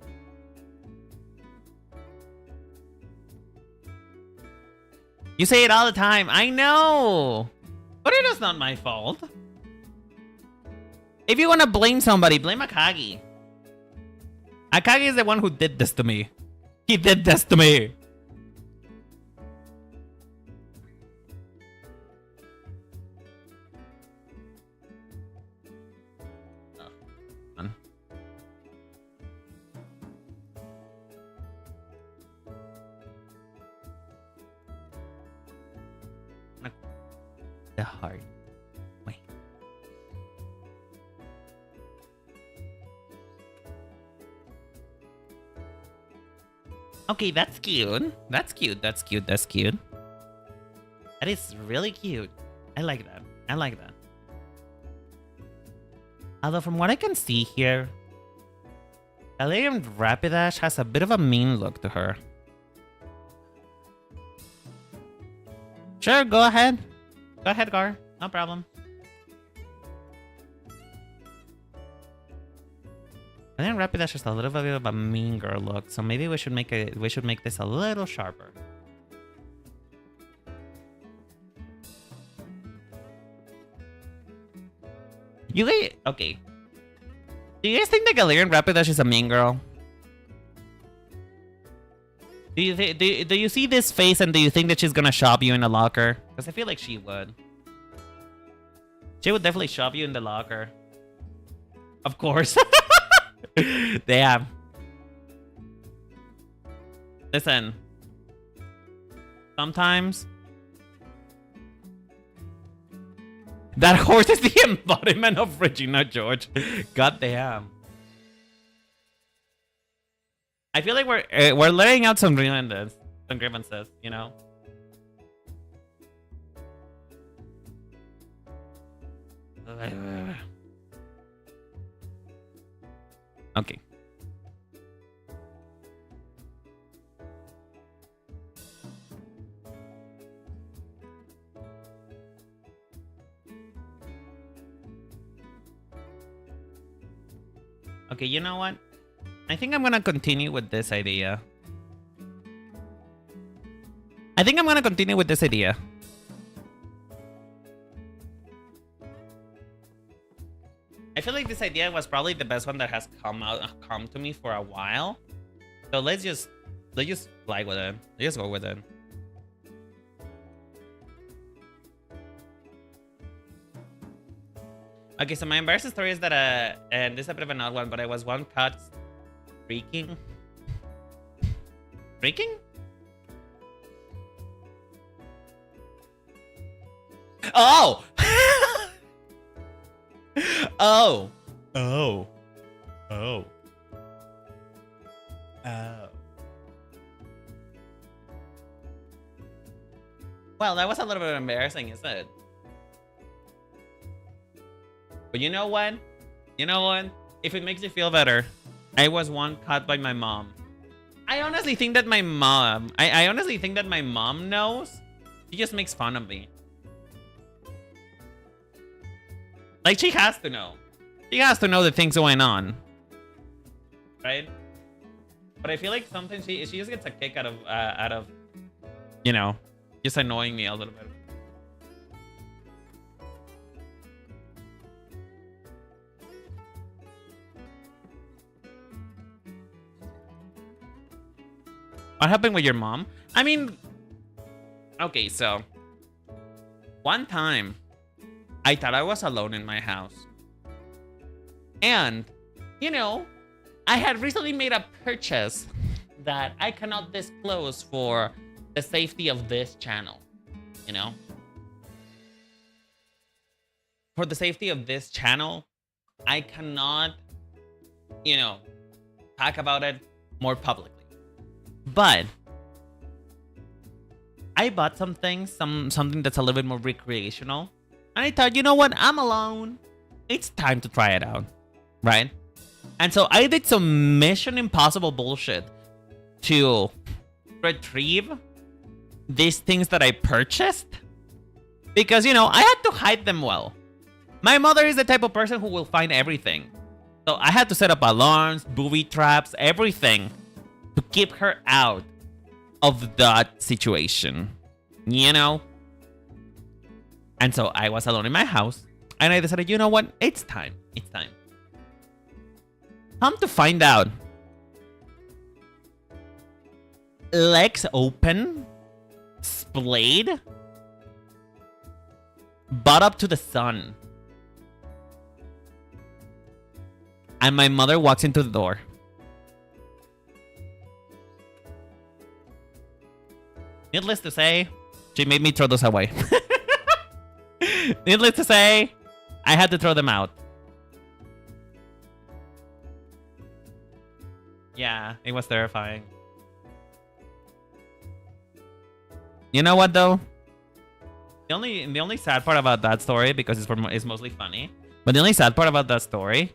You say it all the time. I know. But it is not my fault. If you want to blame somebody, blame Akagi. Akagi is the one who did this to me. He did this to me. The heart. Wait. Okay, that's cute. That's cute. That's cute. That's cute. That is really cute. I like that. I like that. Although from what I can see here, Galarian Rapidash has a bit of a mean look to her. Sure, go ahead. Go ahead, Gar. No problem. And then Rapidash has a little bit of a mean girl look, so maybe we should make this a little sharper. You guys, okay. Do you guys think that Galarian Rapidash is a mean girl? Do you see this face and do you think that she's gonna shove you in a locker? Because I feel like she would. She would definitely shove you in the locker. Of course. Damn. Listen. Sometimes that horse is the embodiment of Regina George. God damn. I feel like we're laying out some grievances, you know. Okay. Okay, you know what? I think I'm gonna continue with this idea. I feel like this idea was probably the best one that has come to me for a while. So let's just fly with it. Let's just go with it. Okay, so my embarrassing story is that and this is a bit of an odd one, but I was one caught freaking? Oh! Oh. Oh. Oh. Oh. Well, that was a little bit embarrassing, isn't it? But you know what? If it makes you feel better, I was one caught by my mom. I honestly think that my mom... I honestly think that my mom knows. She just makes fun of me. Like, she has to know. She has to know the things going on. Right? But I feel like sometimes she just gets a kick out of, you know, just annoying me a little bit. What happened with your mom? I mean, okay, so one time I thought I was alone in my house. And, you know, I had recently made a purchase that I cannot disclose for the safety of this channel, you know? For the safety of this channel, I cannot, you know, talk about it more publicly. But I bought something that's a little bit more recreational. And I thought, you know what? I'm alone. it's time to try it out, right? And so I did some Mission Impossible bullshit to retrieve these things that I purchased. Because, you know, I had to hide them well. My mother is the type of person who will find everything. So I had to set up alarms, booby traps, everything to keep her out of that situation. You know? And so I was alone in my house. And I decided, you know what? It's time. It's time. Come to find out. Legs open. Splayed. Butt up to the sun. And my mother walks into the door. Needless to say, she made me throw those away. Needless to say, I had to throw them out. Yeah, it was terrifying. You know what though? The only sad part about that story, because it's mostly funny, but the only sad part about that story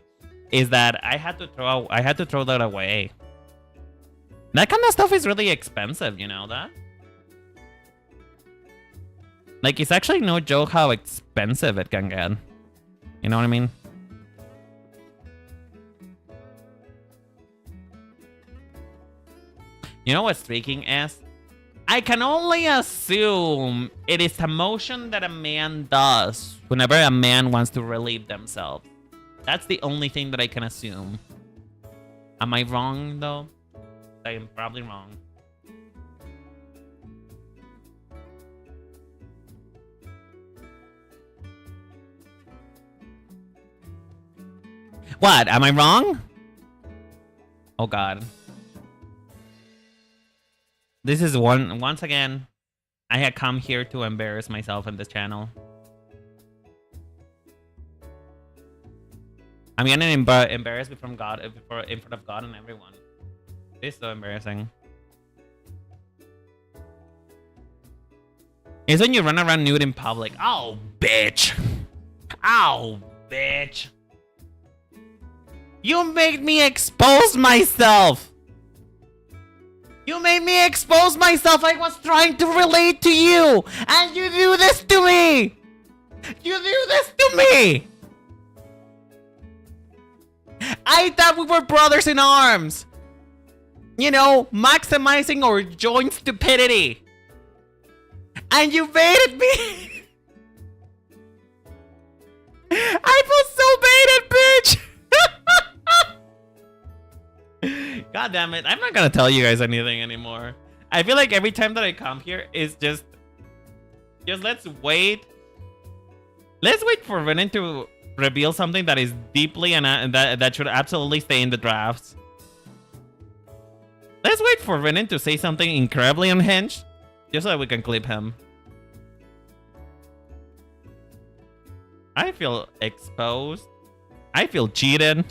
is that I had to throw that away. That kind of stuff is really expensive, you know that? Like, it's actually no joke how expensive it can get. You know what I mean? You know what streaking is? I can only assume it is a motion that a man does whenever a man wants to relieve themselves. That's the only thing that I can assume. Am I wrong, though? I am probably wrong. What? Am I wrong? Oh, God. This is once again, I had come here to embarrass myself in this channel. I'm gonna embarrass me from God, in front of God and everyone. It's so embarrassing. It's when you run around nude in public. Oh, bitch! Ow, bitch! You made me expose myself! You made me expose myself! I was trying to relate to you! And you do this to me! You do this to me! I thought we were brothers in arms! You know, maximizing our joint stupidity! And you baited me! I feel so baited, bitch! God damn it, I'm not gonna tell you guys anything anymore. I feel like every time that I come here is just let's wait. Let's wait for Renan to reveal something that is deeply and that should absolutely stay in the drafts. Let's wait for Renan to say something incredibly unhinged, just so that we can clip him. I feel exposed. I feel cheated.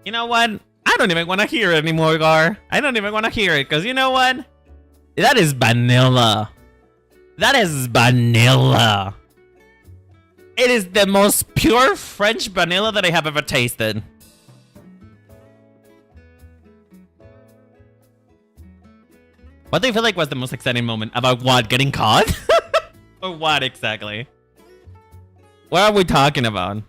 You know what? I don't even want to hear it anymore, Gar. I don't even want to hear it, because you know what? That is vanilla. That is vanilla. It is the most pure French vanilla that I have ever tasted. What do you feel like was the most exciting moment? About what? Getting caught? Or what exactly? What are we talking about?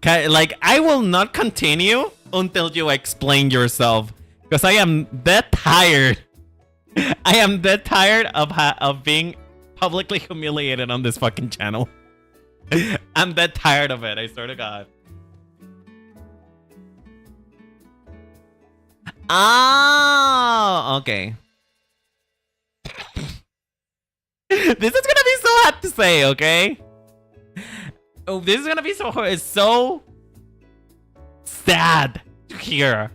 Like, I will not continue until you explain yourself, because I am that tired. I am that tired of being publicly humiliated on this fucking channel. I'm that tired of it, I swear to God. Ah, okay. This is gonna be so hard to say, okay? Oh, this is gonna be so sad to hear.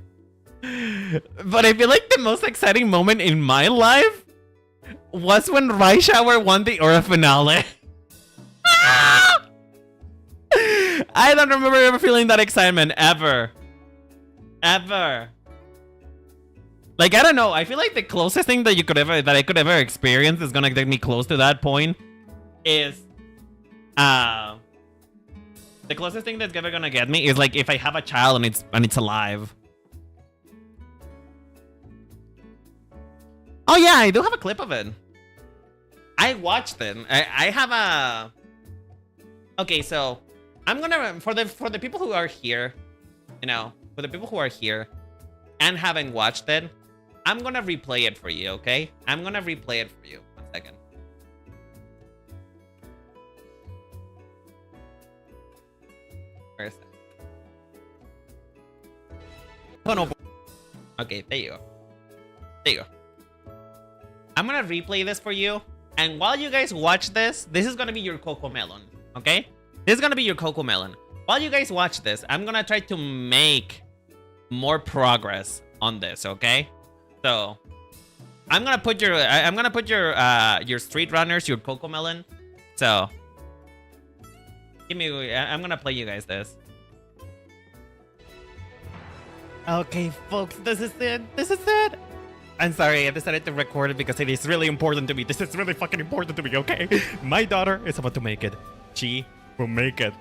But I feel like the most exciting moment in my life was when Reichauer won the Aura finale. I don't remember ever feeling that excitement, ever. Ever. Like, I don't know. I feel like the closest thing that I could ever experience is gonna get me close to that point is the closest thing that's ever gonna get me is like if I have a child and it's alive. Oh yeah, I do have a clip of it. I watched it. I have a. Okay, so I'm gonna for the people who are here, you know, for the people who are here and haven't watched it, I'm gonna replay it for you. Okay, I'm gonna replay it for you. 1 second. Where is that? Oh no. Okay, there you go. There you go. I'm gonna replay this for you. And while you guys watch this is gonna be your Coco Melon, okay? This is gonna be your Coco Melon. While you guys watch this, I'm gonna try to make more progress on this, okay? So I'm gonna put your street runners, your Coco Melon. So I'm gonna play you guys this. Okay, folks, this is it. This is it. I'm sorry, I decided to record it because it is really important to me. This is really fucking important to me, okay? My daughter is about to make it. She will make it.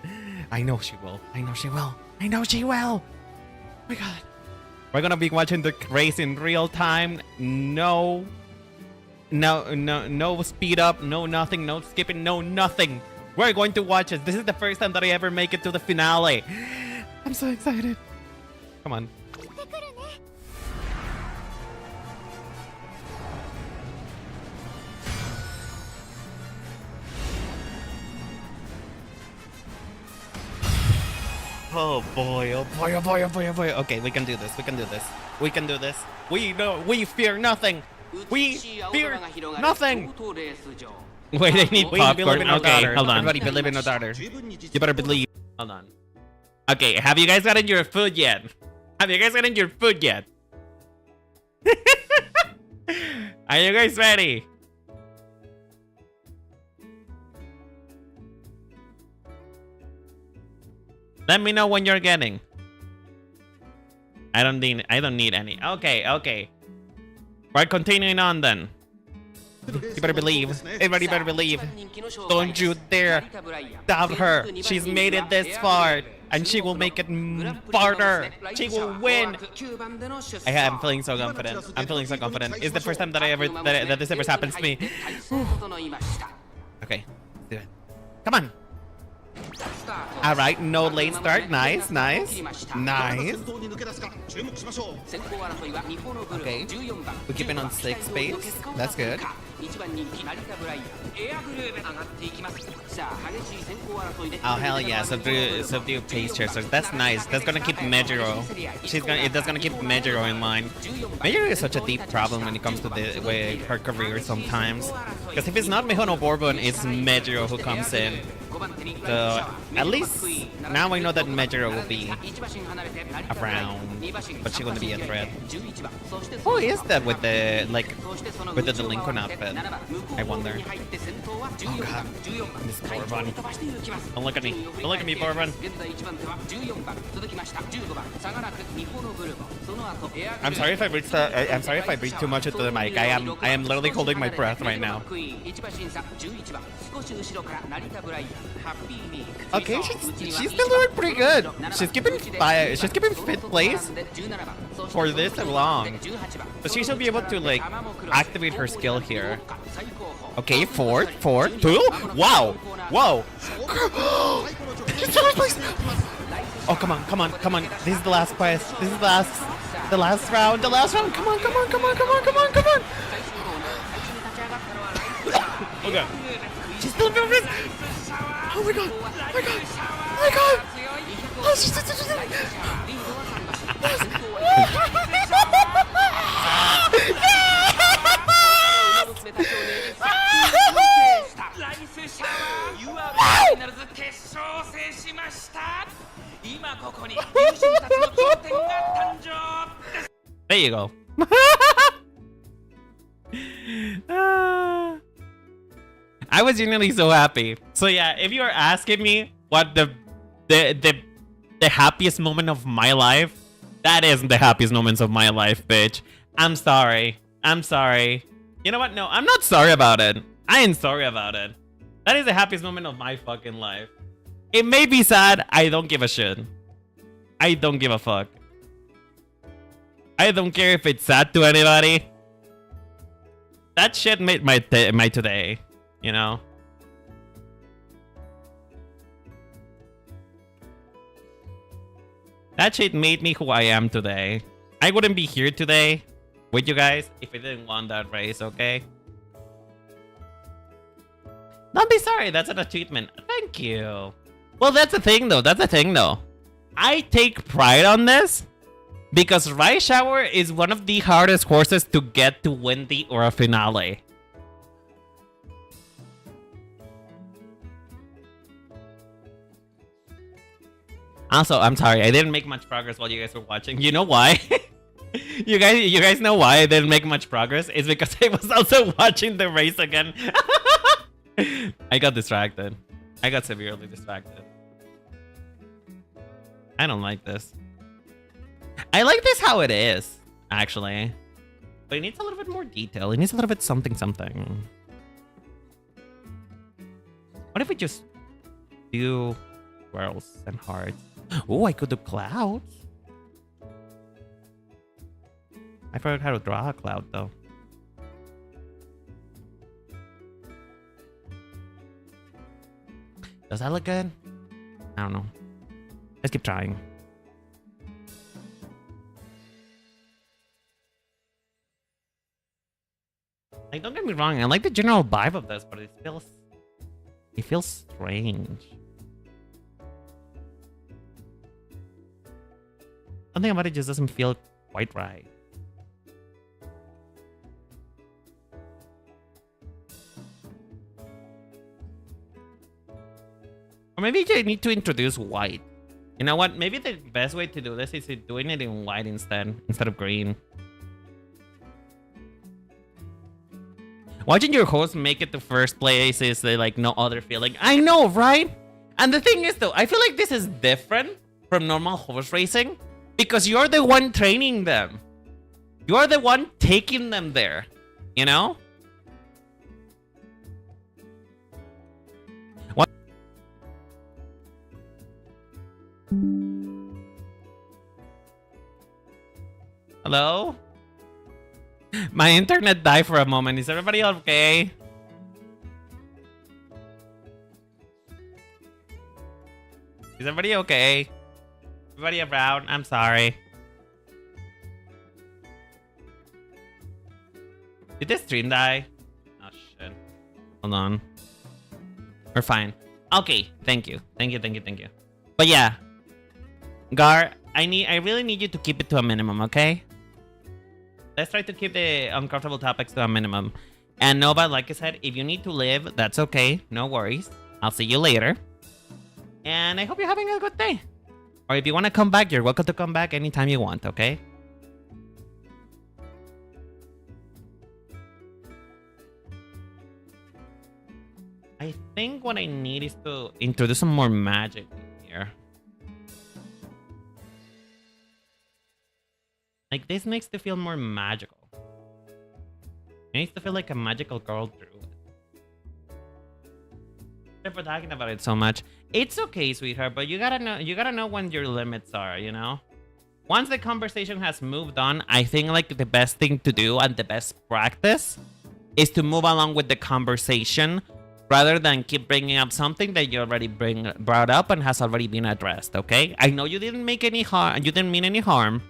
I know she will. I know she will. I know she will. Oh my god. We're gonna be watching the race in real time. No speed up, no nothing, no skipping, no nothing. We're going to watch it. This is the first time that I ever make it to the finale. I'm so excited. Come on. Oh boy, oh boy, oh boy, oh boy, oh boy. Okay, we can do this, we can do this. We can do this. We fear nothing. We fear nothing. Wait, I need popcorn. Okay, hold on. Everybody believe in our daughter. You better believe. Hold on. Okay, have you guys gotten your food yet? Have you guys gotten your food yet? Are you guys ready? Let me know when you're getting. I don't need any. Okay. We're continuing on then. You better believe. Everybody better believe. Don't you dare doubt her. She's made it this far. And she will make it farther. She will win. I'm feeling so confident. I'm feeling so confident. It's the first time that that this ever happens to me. Okay. Let's do it. Come on. Alright, no late start. Nice. Okay. We're keeping on 6 space. That's good. Oh hell yeah, subdue pace chasers. That's nice. That's gonna keep Mejiro. That's gonna keep Mejiro in line. Mejiro is such a deep problem when it comes to her career sometimes. Because if it's not Mihono Bourbon, it's Mejiro who comes in. So at least now I know that Mejiro will be around, but she's gonna be a threat. Who is that with the delinquent outfit? I wonder. Oh god, Miss Bourbon. Don't look at me. Don't look at me, Bourbon. I'm sorry if I breathe too much into the mic. I am literally holding my breath right now. Okay, she's still doing pretty good. She's keeping 5th place for this long. But she should be able to like activate her skill here. Okay, 4th, 2. Wow, whoa. She's still in place. Oh come on. This is the last quest. This is the last round. Come on. Okay. She's still in place. Oh my god! Oh, she's There you go. I was genuinely so happy. So yeah, if you are asking me what the happiest moment of my life, that isn't the happiest moments of my life, bitch. I'm sorry. I'm sorry. You know what? No, I'm not sorry about it. I ain't sorry about it. That is the happiest moment of my fucking life. It may be sad. I don't give a shit. I don't give a fuck. I don't care if it's sad to anybody. That shit made my today, you know? That shit made me who I am today. I wouldn't be here today with you guys if I didn't want that race, okay? Don't be sorry, that's an achievement. Thank you. Well, that's the thing though, that's the thing though. I take pride on this because Rice Shower is one of the hardest horses to get to win the Aura finale. Also, I'm sorry, I didn't make much progress while you guys were watching. You know why? you guys know why I didn't make much progress? It's because I was also watching the race again. I got distracted. I got severely distracted. I don't like this. I like this how it is, actually. But it needs a little bit more detail. It needs a little bit something. What if we just do swirls and hearts? Oh, I could do clouds. I forgot how to draw a cloud, though. Does that look good? I don't know. Let's keep trying. Like, don't get me wrong, I like the general vibe of this, but it feels strange. Something about it just doesn't feel quite right. Or maybe you need to introduce white. You know what? Maybe the best way to do this is doing it in white instead of green. Watching your host make it to first place is like no other feeling. I know, right? And the thing is though, I feel like this is different from normal horse racing because you're the one training them. You're the one taking them there, you know? What? Hello? My internet died for a moment. Is everybody okay? Is everybody okay? Everybody around? I'm sorry. Did this stream die? Oh shit. Hold on. We're fine. Okay, thank you. Thank you. But yeah. Gar, I really need you to keep it to a minimum, okay? Let's try to keep the uncomfortable topics to a minimum. And Nova, like I said, if you need to leave, that's okay. No worries. I'll see you later. And I hope you're having a good day. Or if you want to come back, you're welcome to come back anytime you want, okay? I think what I need is to introduce some more magic here. Like, this makes it feel more magical. It needs to feel like a magical girl drew it. Sorry for talking about it so much. It's okay, sweetheart, but you gotta know when your limits are, you know? Once the conversation has moved on, I think like the best thing to do and the best practice is to move along with the conversation rather than keep bringing up something that you already brought up and has already been addressed, okay? I know you didn't make any harm, you didn't mean any harm.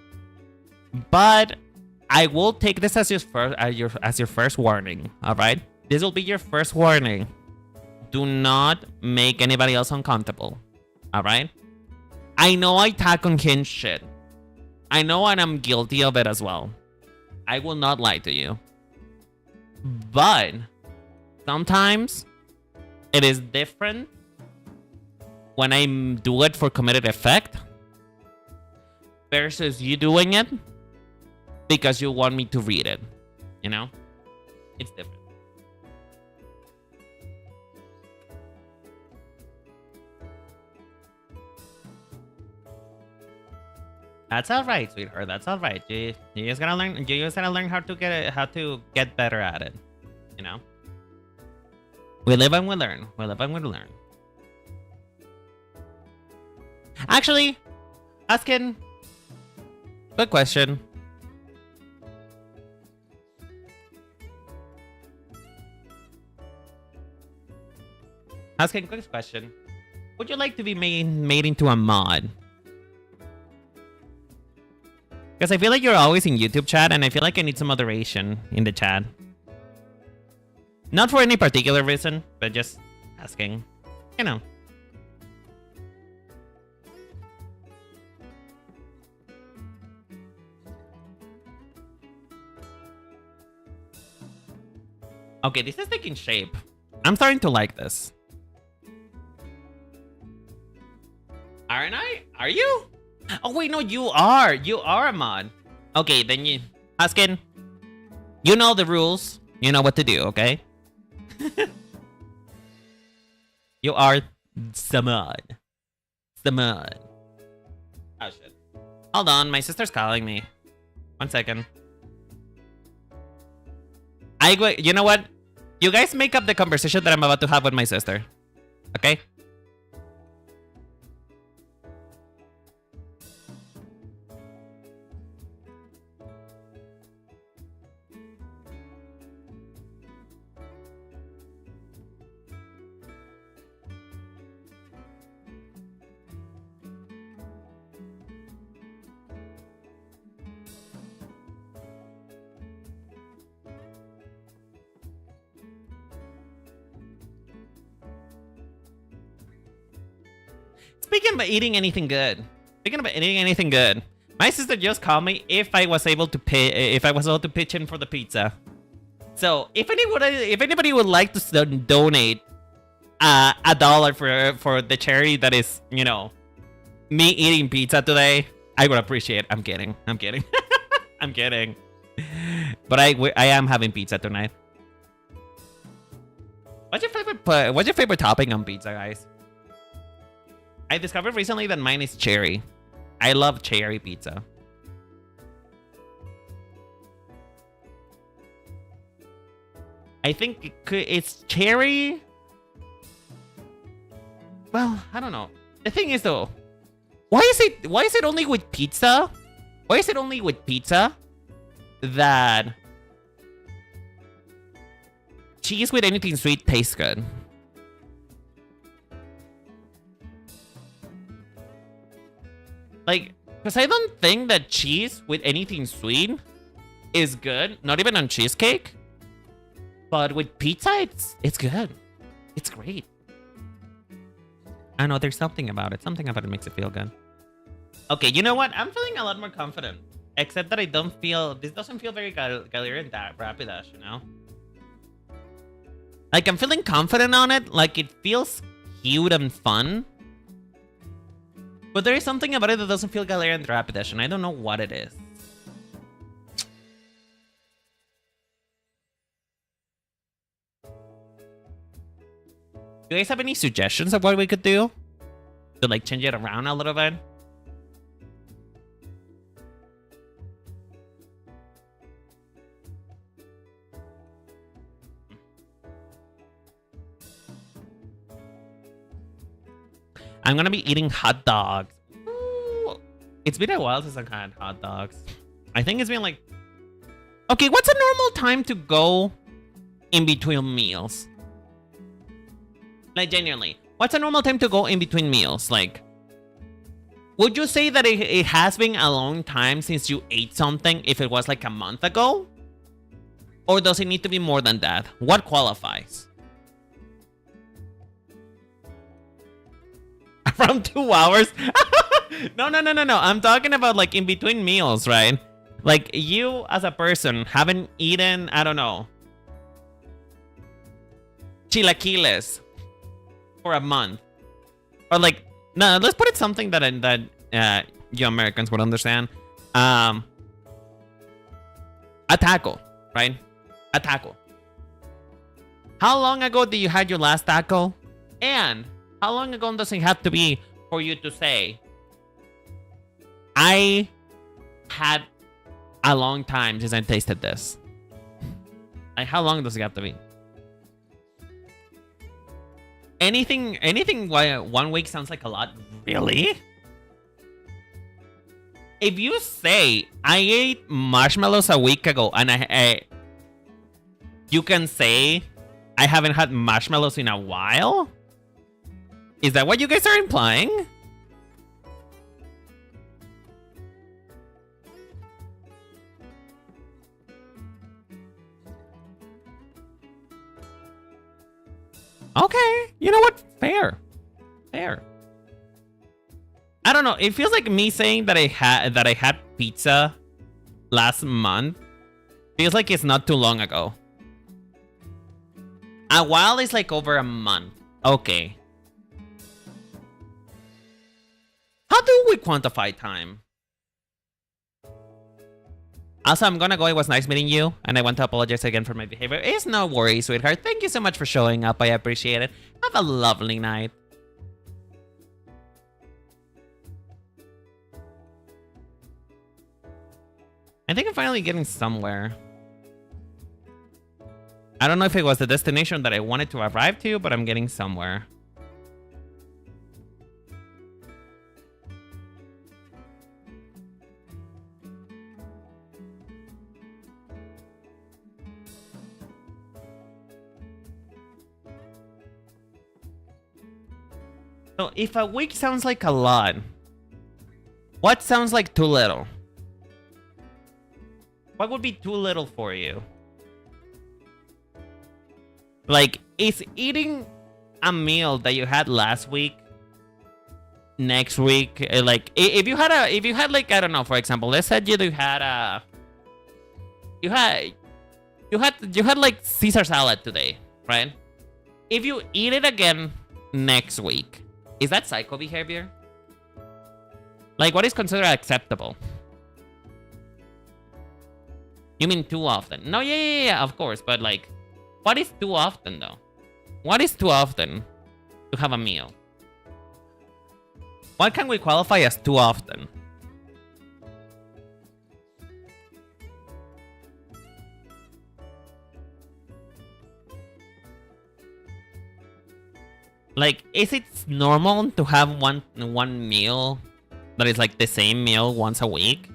But I will take this as your first warning, all right? This will be your first warning. Do not make anybody else uncomfortable, all right? I know I talk unhinged shit. I know and I'm guilty of it as well. I will not lie to you. But sometimes it is different when I do it for comedic effect versus you doing it because you want me to read it, you know? It's different. That's all right, sweetheart. That's all right. You just gotta learn. You just gotta learn how to get better at it. You know. We live and we learn. We live and we learn. Actually, asking. Good question. Asking quick question. Would you like to be made into a mod? Because I feel like you're always in YouTube chat, and I feel like I need some moderation in the chat. Not for any particular reason, but just asking. You know. Okay, this is taking shape. I'm starting to like this. Aren't I? Are you? Oh wait, no, you are. You are a mod. Okay, then you, Haskin, you know the rules. You know what to do, okay? You are the mod. The mod. Oh shit. Hold on, my sister's calling me. 1 second. You know what? You guys make up the conversation that I'm about to have with my sister. Okay? Speaking about eating anything good. My sister just called me if I was able to pitch in for the pizza. So if anybody would like to donate $1 for the charity that is, you know, me eating pizza today, I would appreciate it. I'm kidding. I'm kidding. But I am having pizza tonight. What's your favorite topping on pizza, guys? I discovered recently that mine is cherry. I love cherry pizza. I think it's cherry. Well, I don't know. The thing is though, why is it only with pizza? Why is it only with pizza that cheese with anything sweet tastes good? Like, because I don't think that cheese with anything sweet is good. Not even on cheesecake. But with pizza, it's good. It's great. I know there's something about it. Something about it makes it feel good. Okay, you know what? I'm feeling a lot more confident. Except that I don't feel... This doesn't feel very Galerian Rapidash, you know? Like, I'm feeling confident on it. Like, it feels cute and fun. But there is something about it that doesn't feel Galerian Rapidash, and I don't know what it is. Do you guys have any suggestions of what we could do? To like change it around a little bit? I'm gonna be eating hot dogs. Ooh. It's been a while since I've had hot dogs. I think it's been like... Okay, what's a normal time to go in between meals? Like, genuinely, what's a normal time to go in between meals? Like, would you say that it has been a long time since you ate something if it was like a month ago? Or does it need to be more than that? What qualifies? From 2 hours? No. I'm talking about like in between meals, right? Like you as a person haven't eaten, I don't know, chilaquiles for a month. Or like, no, let's put it something that you Americans would understand. A taco, right? A taco. How long ago did you had your last taco? And how long ago does it have to be for you to say, I had a long time since I tasted this. Like, how long does it have to be? Anything why 1 week sounds like a lot? Really? If you say I ate marshmallows a week ago and you can say I haven't had marshmallows in a while? Is that what you guys are implying? Okay, you know what? Fair. I don't know. It feels like me saying that I had pizza last month. Feels like it's not too long ago. A while is like over a month. Okay. How do we quantify time? Also, I'm gonna go. It was nice meeting you, and I want to apologize again for my behavior. It's no worries, sweetheart. Thank you so much for showing up. I appreciate it. Have a lovely night. I think I'm finally getting somewhere. I don't know if it was the destination that I wanted to arrive to, but I'm getting somewhere. So if a week sounds like a lot, what sounds like too little? What would be too little for you? Like, is eating a meal that you had last week next week? Like, if you had like, I don't know, for example, let's say you had like Caesar salad today, right? If you eat it again next week, is that psycho behavior? Like, what is considered acceptable? You mean too often? No, yeah, of course. But like, what is too often though? What is too often to have a meal? What can we qualify as too often? Like, is it normal to have one meal that is like the same meal once a week?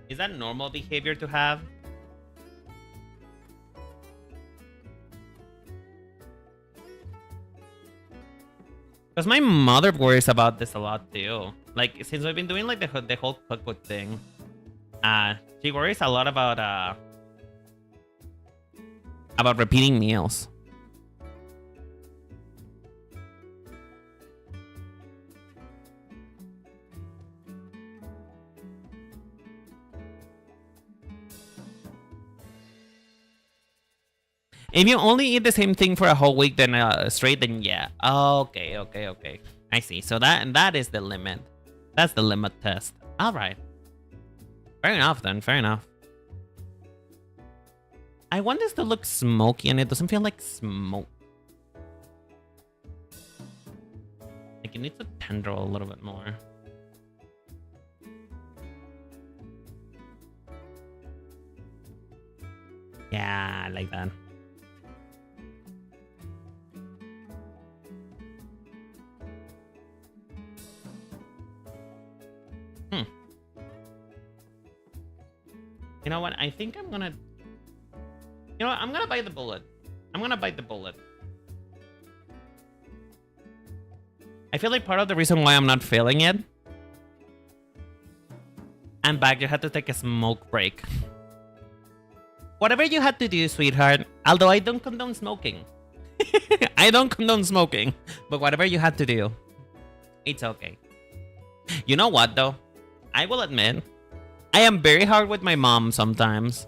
Is that normal behavior to have? Because my mother worries about this a lot too. Like, since we've been doing like the whole cookbook thing, she worries a lot about repeating meals. If you only eat the same thing for a whole week, then straight, then yeah. Okay. I see. So that is the limit. That's the limit test. All right. Fair enough then. Fair enough. I want this to look smoky, and it doesn't feel like smoke. Like, it needs to tendril a little bit more. Yeah, I like that. You know what? I think I'm gonna... You know what? I'm gonna bite the bullet. I feel like part of the reason why I'm not feeling it... I'm back. You had to take a smoke break. Whatever you had to do, sweetheart. Although I don't condone smoking. I don't condone smoking. But whatever you had to do, it's okay. You know what, though? I will admit... I am very hard with my mom sometimes.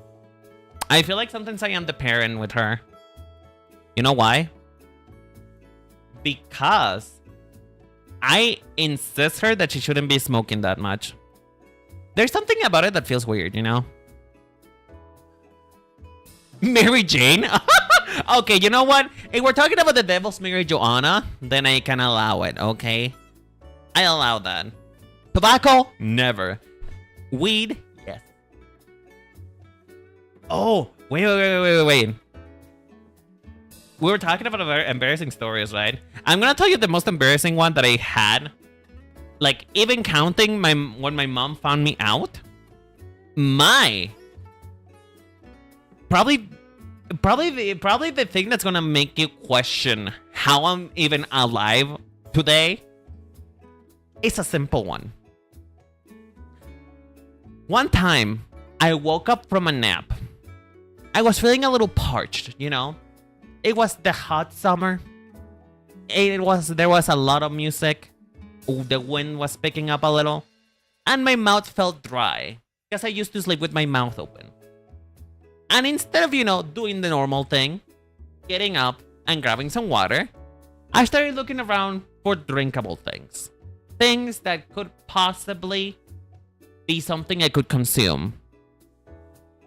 I feel like sometimes I am the parent with her. You know why? Because I insist her that she shouldn't be smoking that much. There's something about it that feels weird, you know? Mary Jane? Okay, you know what? If we're talking about the devil's Mary Joanna, then I can allow it, okay? I allow that. Tobacco? Never. Weed? Yes. Oh, wait. We were talking about embarrassing stories, right? I'm gonna tell you the most embarrassing one that I had. Like, even counting when my mom found me out. Probably the thing that's gonna make you question how I'm even alive today is a simple one. One time, I woke up from a nap. I was feeling a little parched, you know? It was the hot summer. There was a lot of music. The wind was picking up a little. And my mouth felt dry. Because I used to sleep with my mouth open. And instead of, you know, doing the normal thing, getting up and grabbing some water, I started looking around for drinkable things. Things that could possibly be something I could consume.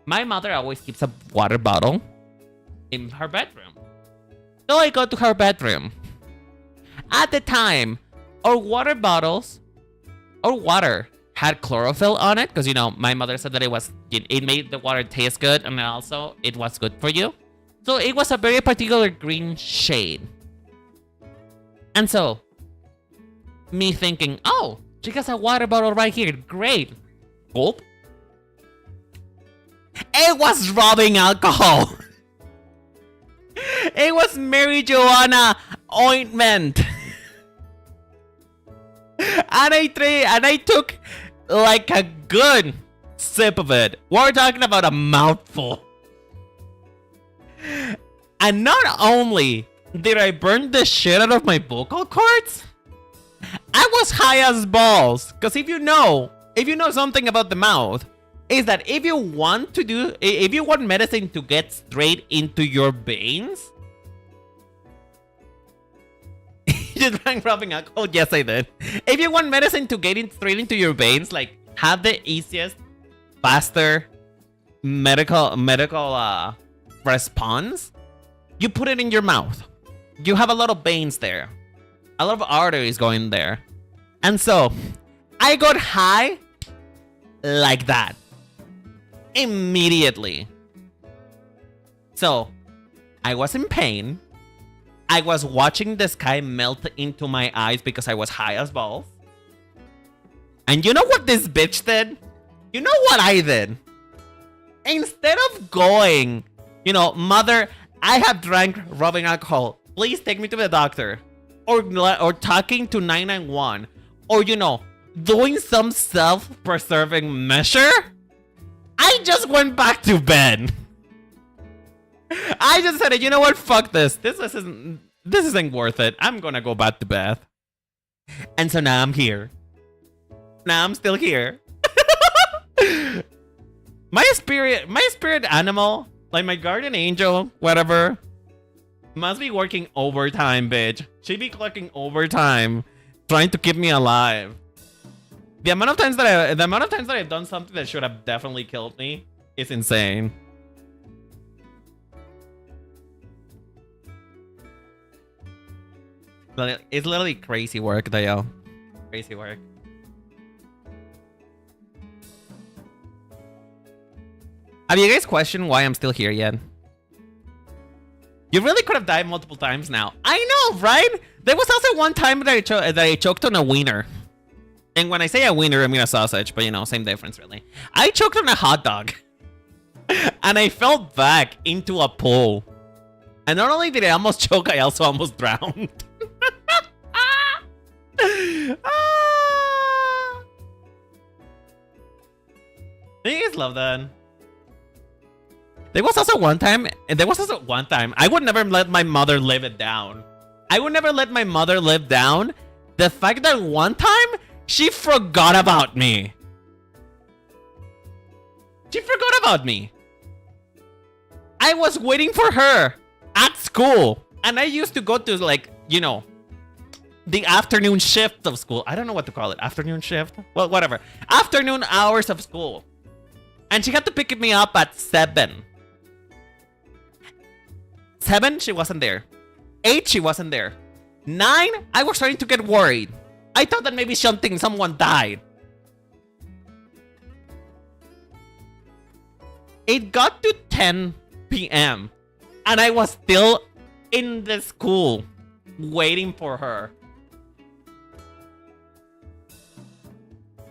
My mother always keeps a water bottle in her bedroom. So I go to her bedroom. At the time, our water bottles or water had chlorophyll on it because, you know, my mother said that it made the water taste good and also it was good for you. So it was a very particular green shade. And so, me thinking, oh, she has a water bottle right here. Great. Gulp. It was rubbing alcohol. It was marijuana ointment. And I took like a good sip of it. We're talking about a mouthful. And not only did I burn the shit out of my vocal cords, I was high as balls. Because if you know something about the mouth, is that if you want medicine to get straight into your veins, you just drank rubbing alcohol? Yes, I did. If you want medicine to get straight into your veins, like have the easiest, faster medical response, you put it in your mouth. You have a lot of veins there, a lot of arteries going there, and so I got high like that. Immediately. So, I was in pain. I was watching the sky melt into my eyes because I was high as balls. And you know what this bitch did? You know what I did? Instead of going, you know, mother, I have drank rubbing alcohol. Please take me to the doctor. Or talking to 991. Or, you know, doing some self-preserving measure. I just went back to bed. I just said, you know what? Fuck this. This isn't worth it. I'm gonna go back to bed. And so now I'm here. Now I'm still here. my spirit animal, like my guardian angel, whatever, must be working overtime, bitch. She be clocking overtime, trying to keep me alive. The amount of times that I've done something that should have definitely killed me is insane. It's literally crazy work, Dayo. Crazy work. Have you guys questioned why I'm still here yet? You really could have died multiple times now. I know, right? There was also one time that I choked on a wiener. And when I say a wiener, I mean a sausage, but you know, same difference really. I choked on a hot dog. And I fell back into a pool. And not only did I almost choke, I also almost drowned. You guys love that. There was also one time, I would never let my mother live it down. I would never let my mother live down the fact that one time, she forgot about me. She forgot about me. I was waiting for her at school. And I used to go to, like, you know, the afternoon shift of school. I don't know what to call it. Afternoon shift? Well, whatever. Afternoon hours of school. And she had to pick me up at 7. 7, she wasn't there. 8, she wasn't there. 9, I was starting to get worried. I thought that maybe someone died. It got to 10 p.m. and I was still in the school waiting for her.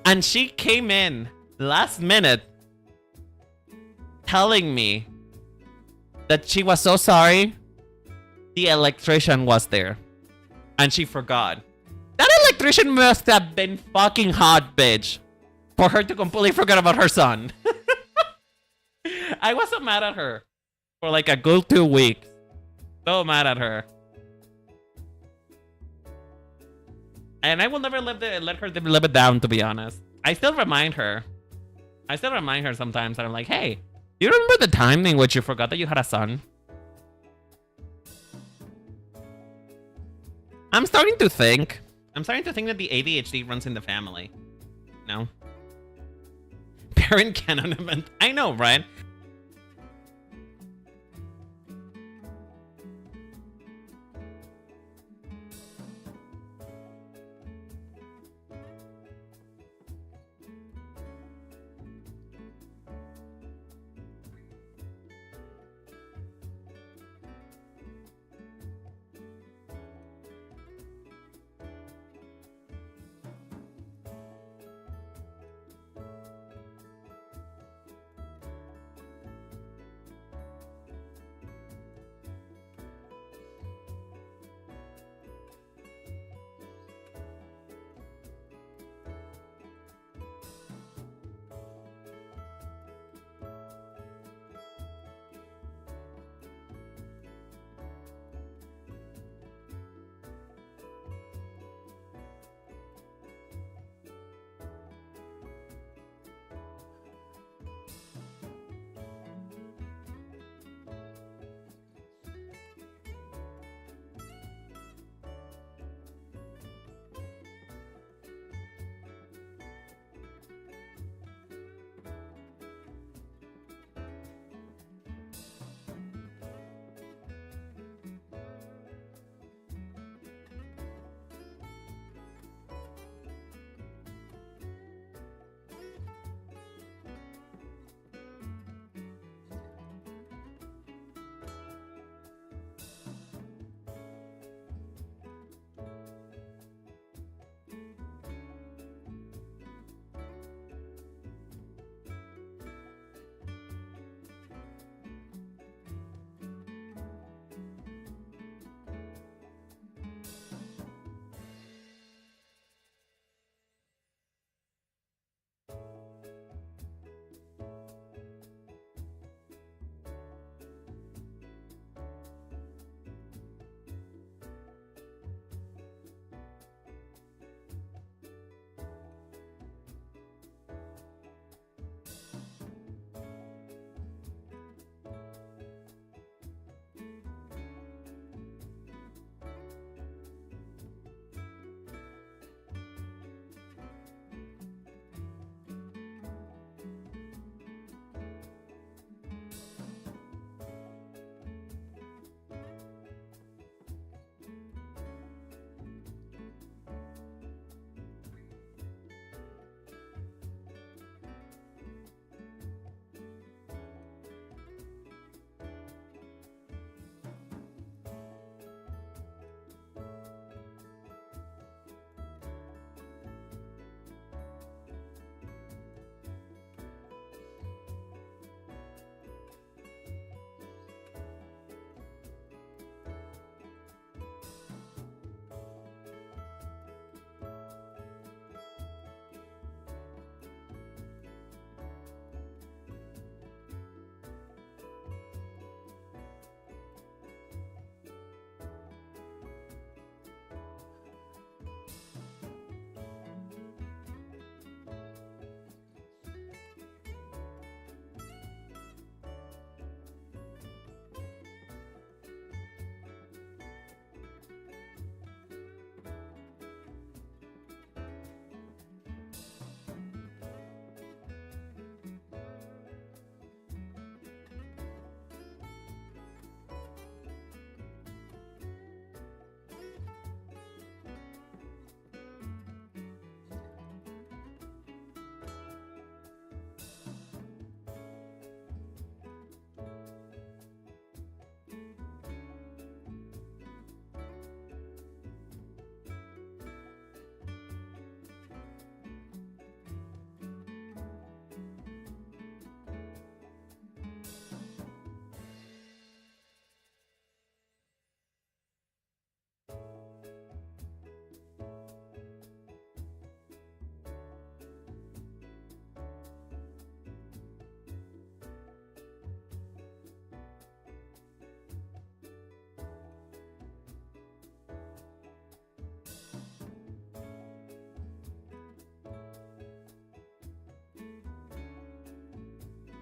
And she came in last minute telling me that she was so sorry the electrician was there. And she forgot. That electrician must have been fucking hot, bitch. For her to completely forget about her son. I was so mad at her. For like a good 2 weeks. So mad at her. And I will never let her live it down, to be honest. I still remind her. Sometimes that I'm like, hey, do you remember the time in which you forgot that you had a son? I'm starting to think that the ADHD runs in the family. No? Parent canon event. I know, right?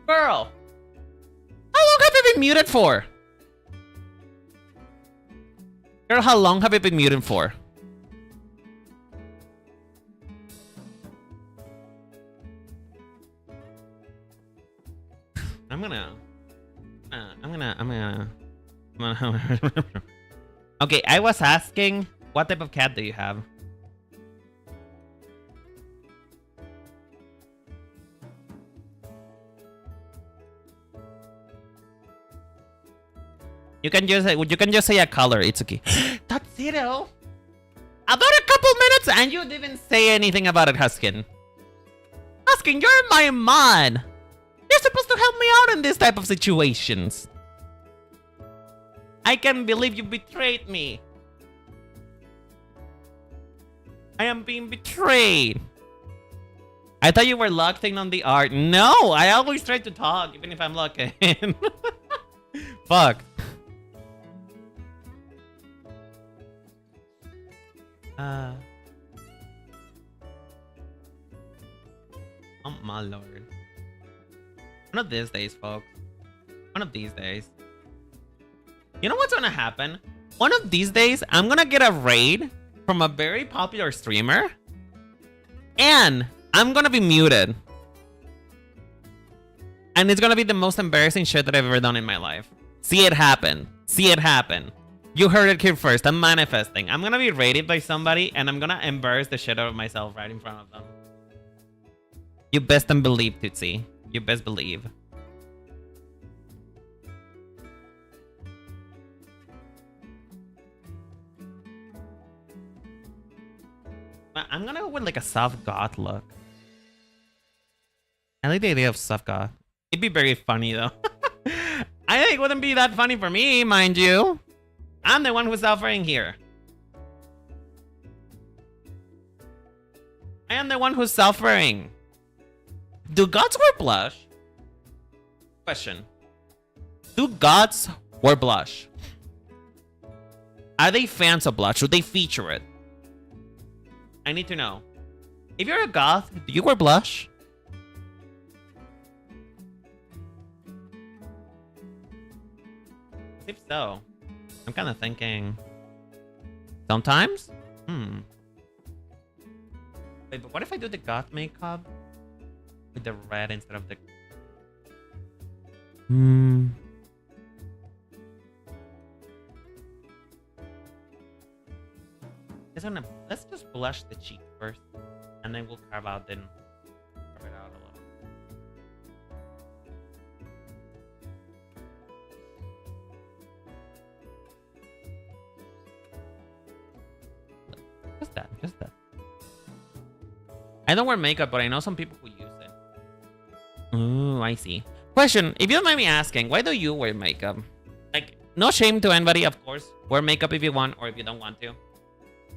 Girl, how long have you been muted for? Girl, how long have you been muted for? I'm gonna. Okay, I was asking, what type of cat do you have? You can just say a color. It's okay. That's it, oh. About a couple minutes, and you didn't say anything about it, Huskin. Huskin, you're my man. You're supposed to help me out in this type of situations. I can't believe you betrayed me. I am being betrayed. I thought you were locked in on the art. No, I always try to talk, even if I'm locked in. Fuck. Oh my lord. One of these days, folks. One of these days. You know what's gonna happen? One of these days, I'm gonna get a raid from a very popular streamer. And I'm gonna be muted. And it's gonna be the most embarrassing shit that I've ever done in my life. See it happen. See it happen. You heard it here first. I'm manifesting. I'm gonna be raided by somebody and I'm gonna embarrass the shit out of myself right in front of them. You best believe, Tootsie. You best believe. I'm gonna go with like a soft goth look. I like the idea of soft goth. It'd be very funny though. I think it wouldn't be that funny for me, mind you. I'm the one who's suffering here. I am the one who's suffering. Do gods wear blush? Question. Do gods wear blush? Are they fans of blush? Should they feature it? I need to know. If you're a goth, do you wear blush? If so, I'm kind of thinking... Sometimes? Wait, but what if I do the goth makeup? With the red instead of the... Let's just blush the cheek first. And then we'll carve out then. Carve it out a little. Just that, just that. I don't wear makeup, but I know some people who use it. Ooh, I see. Question, if you don't mind me asking, why do you wear makeup? Like, no shame to anybody, of course. Wear makeup if you want or if you don't want to.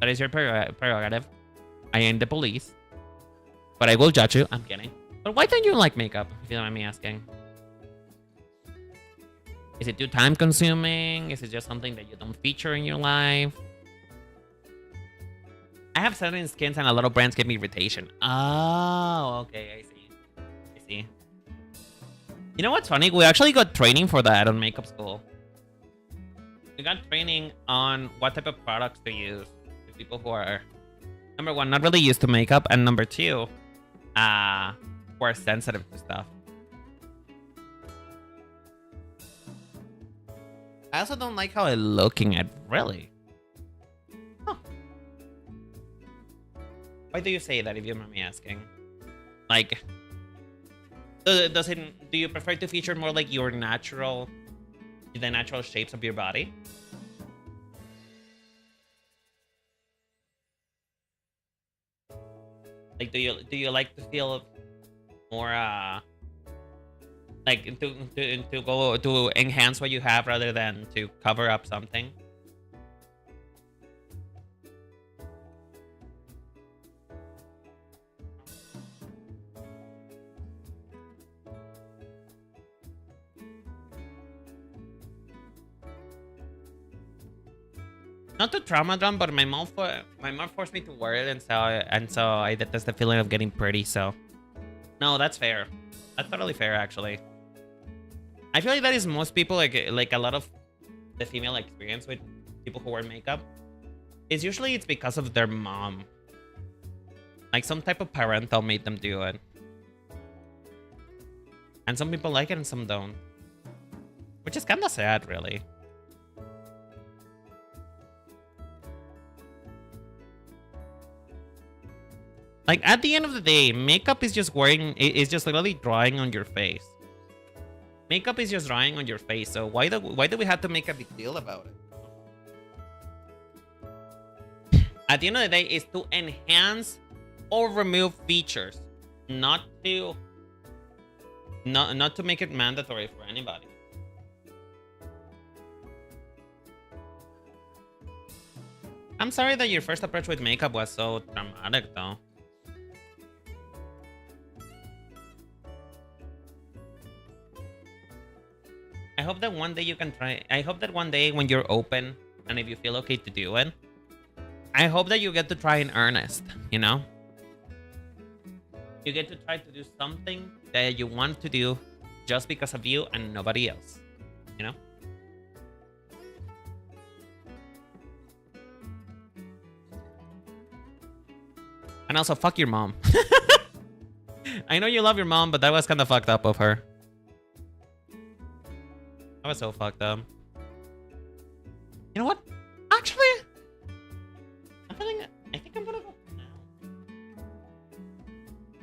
That is your prerogative. I am the police. But I will judge you. I'm kidding. But why don't you like makeup, if you don't mind me asking? Is it too time consuming? Is it just something that you don't feature in your life? I have certain skins and a lot of brands give me irritation. Oh, okay, I see. I see. You know what's funny? We actually got training for that on makeup school. We got training on what type of products to use. For people who are, number one, not really used to makeup, and number two, who are sensitive to stuff. I also don't like how I'm looking at, really. Huh. Why do you say that, if you mind me asking? Like, do you prefer to feature more like your natural, the natural shapes of your body? Like, do you like to feel more like to go to enhance what you have rather than to cover up something? Not to trauma dump, but my mom forced me to wear it, and so I detest the feeling of getting pretty. So, no, that's fair. That's totally fair, actually. I feel like that is most people, like a lot of the female experience with people who wear makeup. It's usually because of their mom. Like some type of parental made them do it. And some people like it and some don't. Which is kind of sad, really. Like, at the end of the day, makeup is just just literally drawing on your face. Makeup is just drawing on your face, so why do we have to make a big deal about it? At the end of the day, it's to enhance or remove features, not to make it mandatory for anybody. I'm sorry that your first approach with makeup was so dramatic, though. I hope that one day you can try. I hope that one day when you're open and if you feel okay to do it, I hope that you get to try in earnest, you know? You get to try to do something that you want to do just because of you and nobody else, you know? And also, fuck your mom. I know you love your mom, but that was kind of fucked up of her. That was so fucked up. You know what? Actually, I think I'm gonna go now.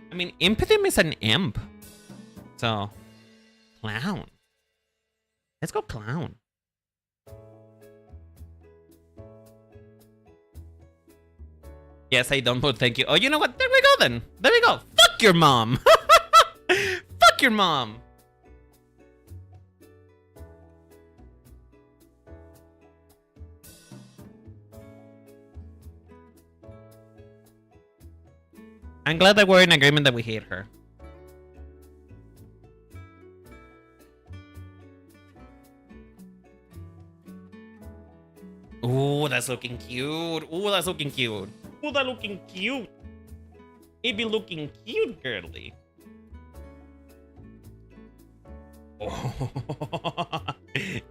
I mean, Impidum is an imp. So, clown. Let's go clown. Yes, I don't, but thank you. Oh, you know what? There we go then. There we go. Fuck your mom. Fuck your mom. I'm glad that we're in agreement that we hate her. Ooh, that's looking cute. Ooh, that's looking cute. Ooh, that's looking cute. It be looking cute, girly. Oh.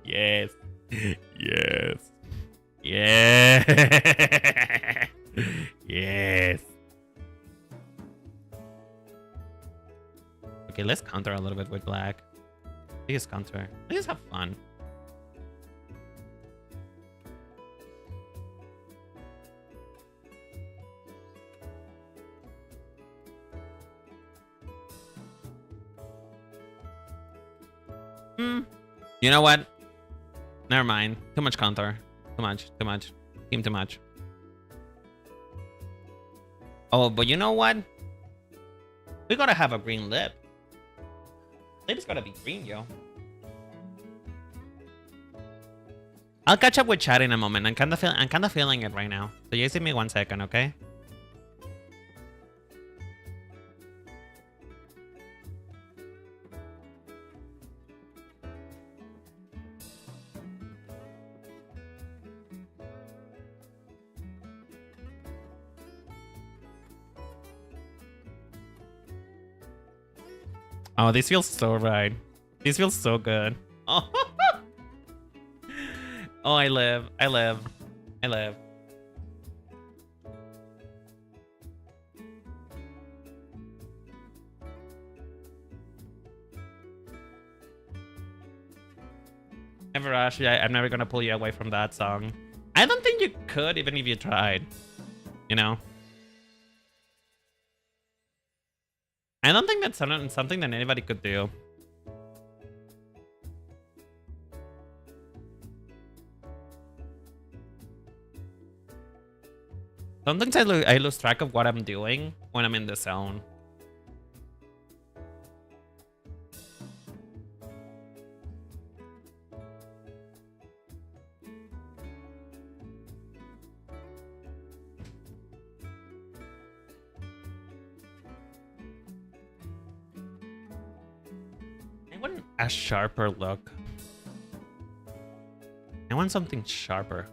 Yes. Yes. Yeah. Yes. Okay, let's counter a little bit with black. Let's counter. Let's have fun. You know what? Never mind. Too much counter. Too much. Too much. Team too much. Oh, but you know what? We gotta have a green lip. Lip's gotta be green, yo. I'll catch up with chat in a moment. I'm kind of feeling it right now. So just give me 1 second, okay? Oh, this feels so right. This feels so good. Oh, oh, I live. I live. I live. Never, Ashley. I'm never gonna pull you away from that song. I don't think you could, even if you tried. You know? I don't think that's something that anybody could do. Sometimes I lose track of what I'm doing when I'm in the zone. A sharper look. I want something sharper.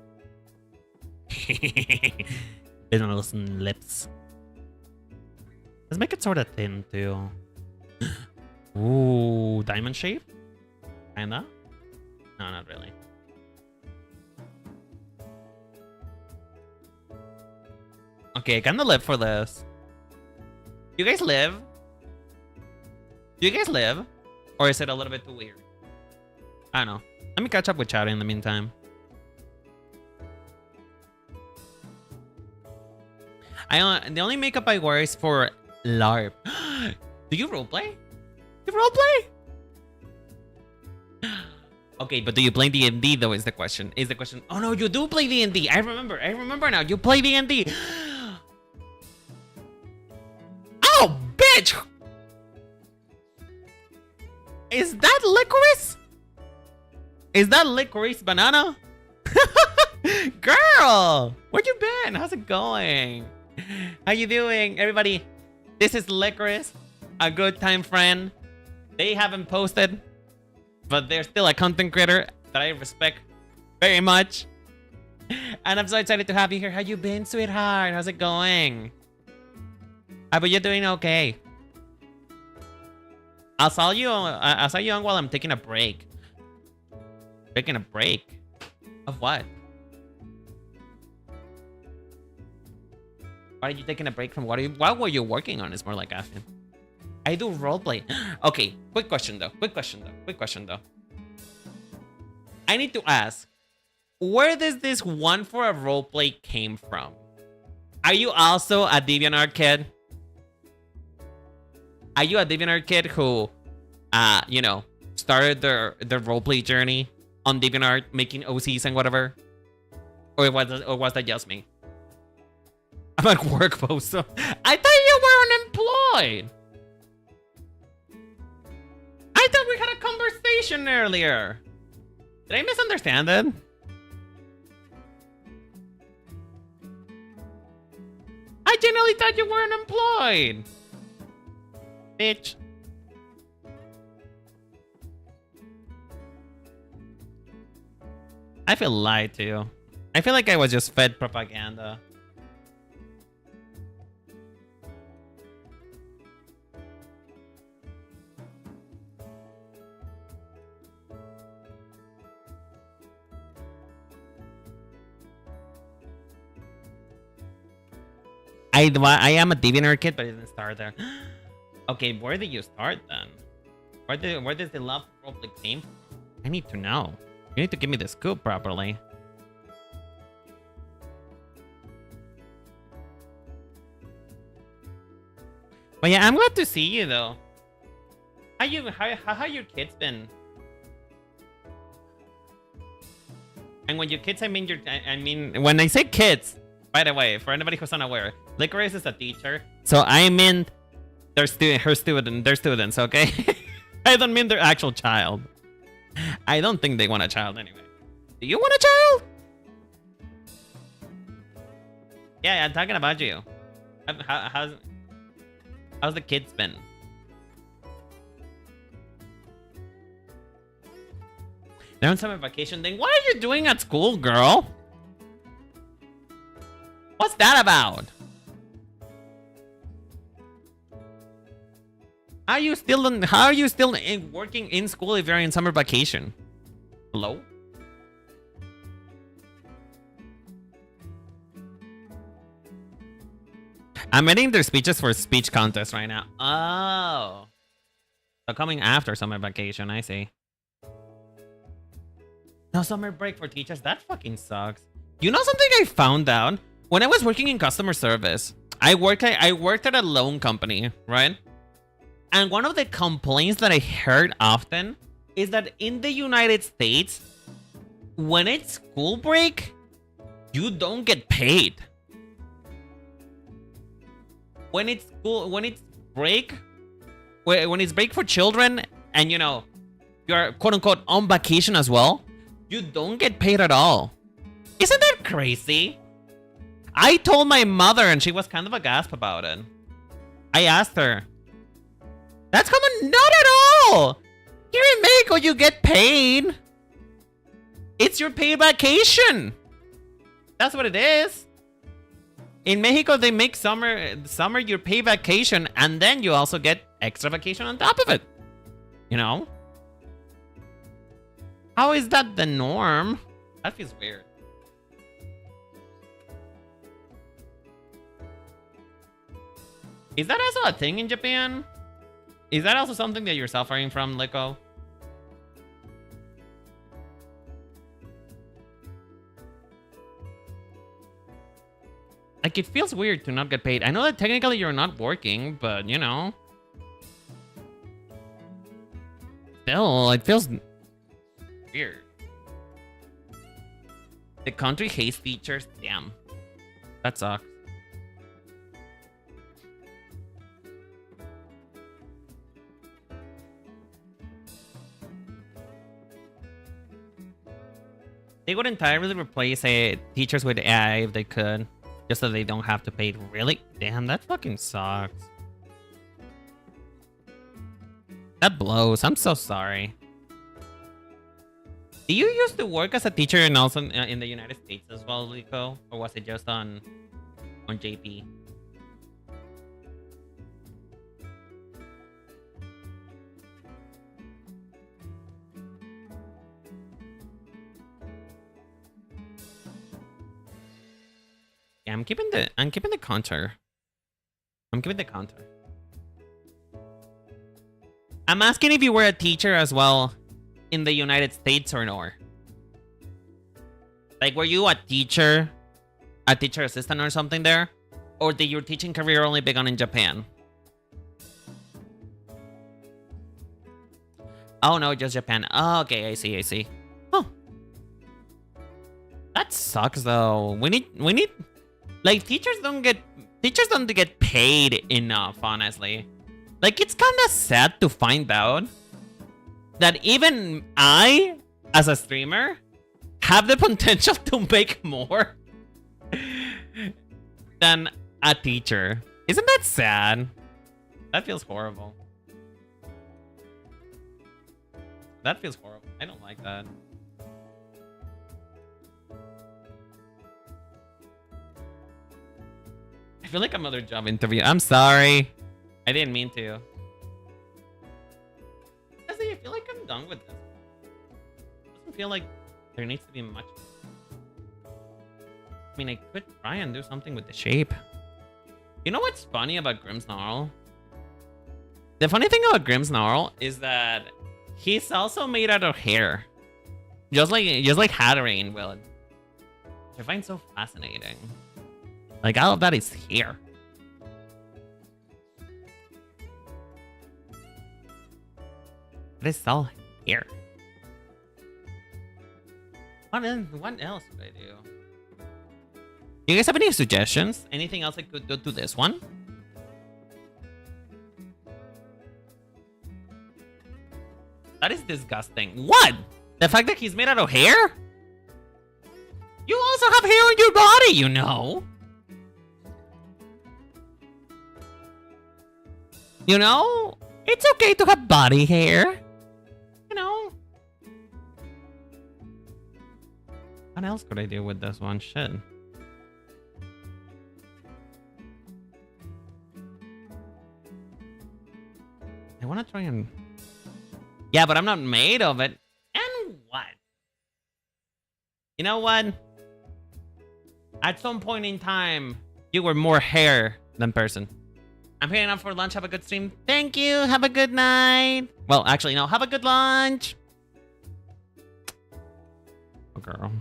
Business and lips. Let's make it sort of thin too. Ooh, diamond shape? Kinda? No, not really. Okay, I kinda live for this. You guys live? Do you guys live? Or is it a little bit too weird? I don't know. Let me catch up with chat in the meantime. The only makeup I wear is for LARP. Do you roleplay? You roleplay? Okay, but do you play D&D though is the question. Oh no, you do play D&D. I remember now. You play D&D. Oh, bitch! Is that licorice? Is that licorice banana? Girl, where you been? How's it going? How you doing, everybody? This is Licorice, a good time friend. They haven't posted, but they're still a content creator that I respect very much. And I'm so excited to have you here. How you been, sweetheart? How's it going? I bet you're doing okay. I'll saw you on while I'm taking a break. Taking a break? Of what? Why are you taking a break from what were you working on? It's more like asking. I do roleplay. Okay, quick question though. I need to ask, where does this one for a roleplay came from? Are you also a DeviantArt kid? Are you a DeviantArt kid who, you know, started their roleplay journey on DeviantArt, making OCs and whatever? Or was that just me? I'm at work, Bosa. I thought you were unemployed. I thought we had a conversation earlier. Did I misunderstand it? I genuinely thought you were unemployed. Bitch. I feel lied to. I feel like I was just fed propaganda. I am a DeviantArt kid, but I didn't start there. Okay, where did you start then? Where does the love for roleplay came from? I need to know. You need to give me the scoop properly. But yeah, I'm glad to see you though. How your kids been? And when your kids, I mean when I say kids, by the way, for anybody who's unaware, Licorice is a teacher, so I mean their students, okay? I don't mean their actual child. I don't think they want a child anyway. Do you want a child? Yeah, I'm talking about you. How's the kids been? They're on summer vacation. Then what are you doing at school, girl? What's that about? How are you still working in school if you're in summer vacation? Hello? I'm editing their speeches for a speech contest right now. Oh. So coming after summer vacation, I see. No summer break for teachers. That fucking sucks. You know something I found out? When I was working in customer service, I worked at a loan company, right? And one of the complaints that I heard often is that in the United States, when it's school break, you don't get paid. When it's break for children, and you know, you're quote unquote on vacation as well, you don't get paid at all. Isn't that crazy? I told my mother and she was kind of aghast about it. I asked her, that's common? Not at all! Here in Mexico, you get paid. It's your paid vacation. That's what it is. In Mexico, they make summer your paid vacation, and then you also get extra vacation on top of it. You know? How is that the norm? That feels weird. Is that also a thing in Japan? Is that also something that you're suffering from, Liko? Like, it feels weird to not get paid. I know that technically you're not working, but, you know. Still, it feels weird. The country hates teachers. Damn. That sucks. They would entirely replace teachers with AI if they could. Just so they don't have to pay. Really? Damn, that fucking sucks. That blows. I'm so sorry. Do you used to work as a teacher and also in the United States as well, Liko? Or was it just on JP? Yeah, I'm keeping the counter. I'm keeping the counter. I'm asking if you were a teacher as well in the United States or no. Like, were you a teacher assistant or something there? Or did your teaching career only begun in Japan? Oh no, just Japan. Oh, okay, I see. Huh. That sucks though. We need like teachers don't get paid enough, honestly. Like, it's kind of sad to find out that even I, as a streamer, have the potential to make more than a teacher. Isn't that sad? That feels horrible. That feels horrible. I don't like that. I feel like another job interview. I'm sorry. I didn't mean to. Honestly, I feel like I'm done with this. It doesn't feel like there needs to be much. I mean, I could try and do something with the shape. You know what's funny about Grimmsnarl? The funny thing about Grimmsnarl is that he's also made out of hair. Just like Hatterain will. Which I find so fascinating. Like, all of that is hair. It is all hair. What else could I do? Do you guys have any suggestions? Anything else I could do to this one? That is disgusting. What? The fact that he's made out of hair? You also have hair on your body, you know. You know, it's okay to have body hair. You know. What else could I do with this one? Shit. I want to try and... Yeah, but I'm not made of it. And what? You know what? At some point in time, you were more hair than person. I'm heading out for lunch. Have a good stream. Thank you. Have a good night. Well, actually, no. Have a good lunch. Oh, girl.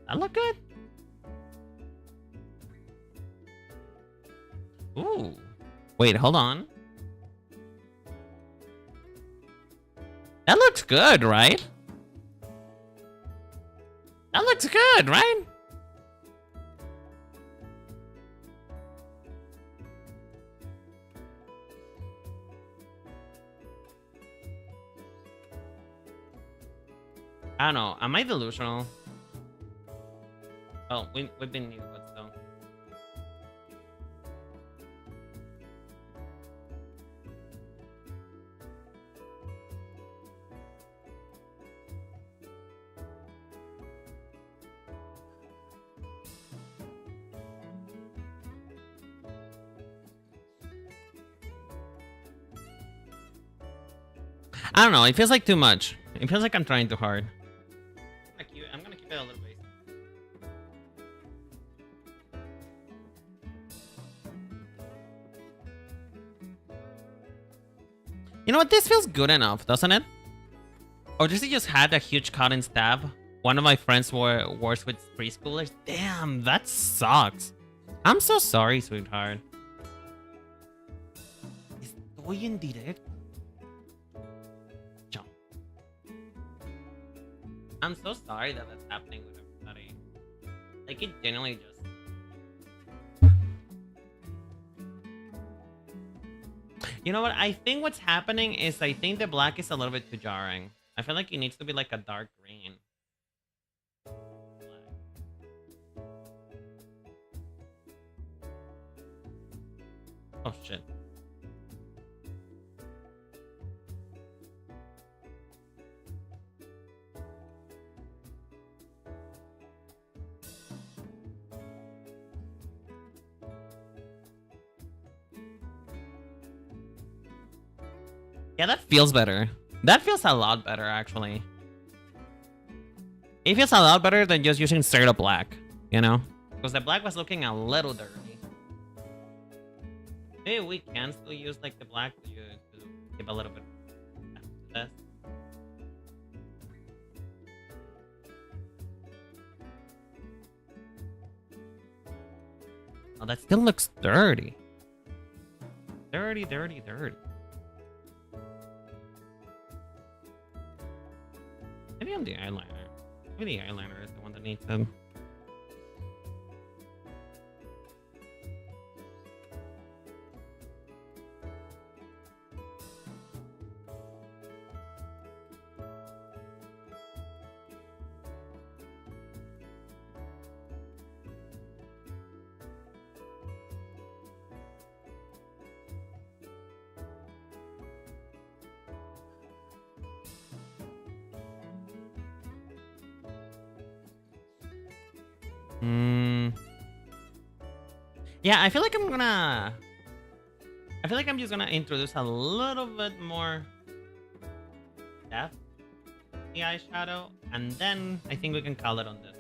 That look good. Ooh. Wait, hold on. That looks good, right? That looks good, right? I don't know. Am I delusional? Oh, we've been new, but still. I don't know. It feels like too much. It feels like I'm trying too hard. I'm gonna keep it a little bit. You know what? This feels good enough, doesn't it? Or does he just had a huge cotton stab? One of my friends works with preschoolers. Damn, that sucks. I'm so sorry, sweetheart. Estoy en directo. Jump. I'm so sorry that that's happening with everybody. Like, it genuinely just... You know what? I think what's happening is I think the black is a little bit too jarring. I feel like it needs to be like a dark green. Oh shit. Yeah, that feels better. That feels a lot better, actually. It feels a lot better than just using straight up black, you know? Because the black was looking a little dirty. Maybe we can still use like the black to give a little bit of this. Oh, that still looks dirty. Dirty, dirty, dirty. Maybe I'm the eyeliner. Maybe the eyeliner is the one that needs them. Yeah, I feel like I'm just gonna introduce a little bit more depth to the eyeshadow, and then I think we can call it on this one.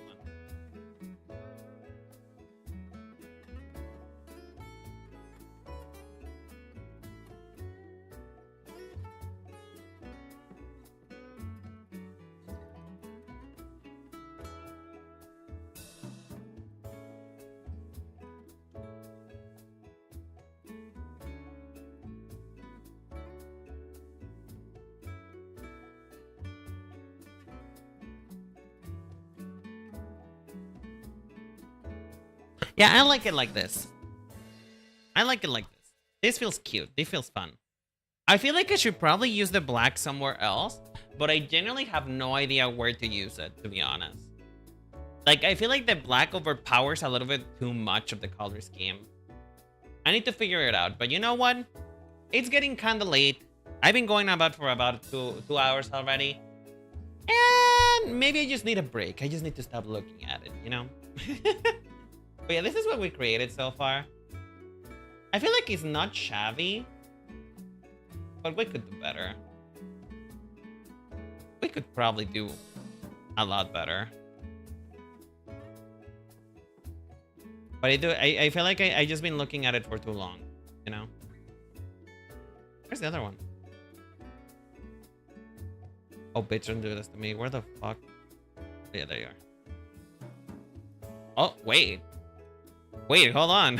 Yeah, I like it like this. I like it like this. This feels cute. This feels fun. I feel like I should probably use the black somewhere else, but I generally have no idea where to use it, to be honest. Like, I feel like the black overpowers a little bit too much of the color scheme. I need to figure it out, but you know what? It's getting kind of late. I've been going for about two hours already. And maybe I just need a break. I just need to stop looking at it, you know? But yeah, this is what we created so far. I feel like it's not shabby, but we could do better. We could probably do a lot better. But I feel like I just been looking at it for too long, you know? Where's the other one? Oh, bitch, don't do this to me. Where the fuck? Yeah, there you are. Oh, wait. Wait, hold on.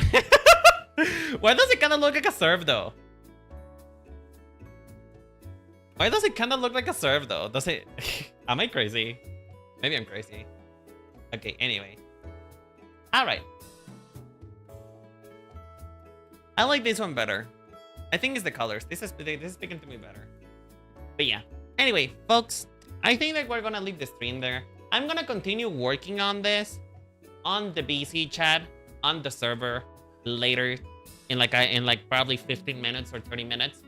Why does it kind of look like a serve, though? Why does it kind of look like a serve, though? Does it... Am I crazy? Maybe I'm crazy. Okay, anyway. Alright. I like this one better. I think it's the colors. This is speaking to me better. But yeah. Anyway, folks, I think that we're gonna leave the stream there. I'm gonna continue working on this on the BC chat, on the server later in like probably 15 minutes or 30 minutes.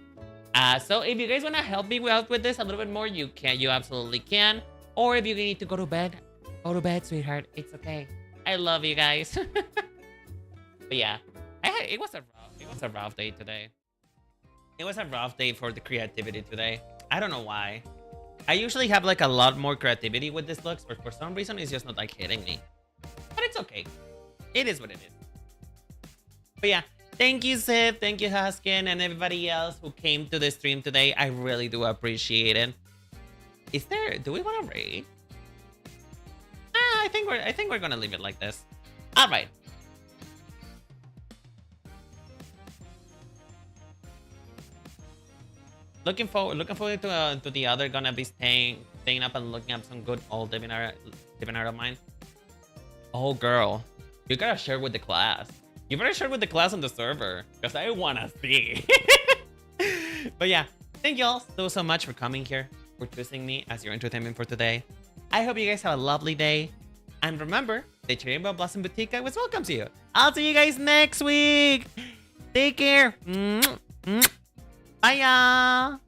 So if you guys want to help me out with this a little bit more, you absolutely can. Or if you need to go to bed, sweetheart. It's okay. I love you guys. But yeah, it was a rough day today. It was a rough day for the creativity today. I don't know why. I usually have like a lot more creativity with these looks, but for some reason it's just not like hitting me. But it's okay. It is what it is. But yeah, thank you, Sid. Thank you, Huskin, and everybody else who came to the stream today. I really do appreciate it. Do we want to raid? I think we're gonna leave it like this. All right. Looking forward to the other gonna be staying up and looking up some good old Divinar of mine. Oh girl, you gotta share with the class. You better share with the class on the server because I wanna see. But yeah, thank you all so much for coming here, for choosing me as your entertainment for today. I hope you guys have a lovely day. And remember, the Cherry Blossom Boutique was welcome to you. I'll see you guys next week. Take care. Bye, y'all.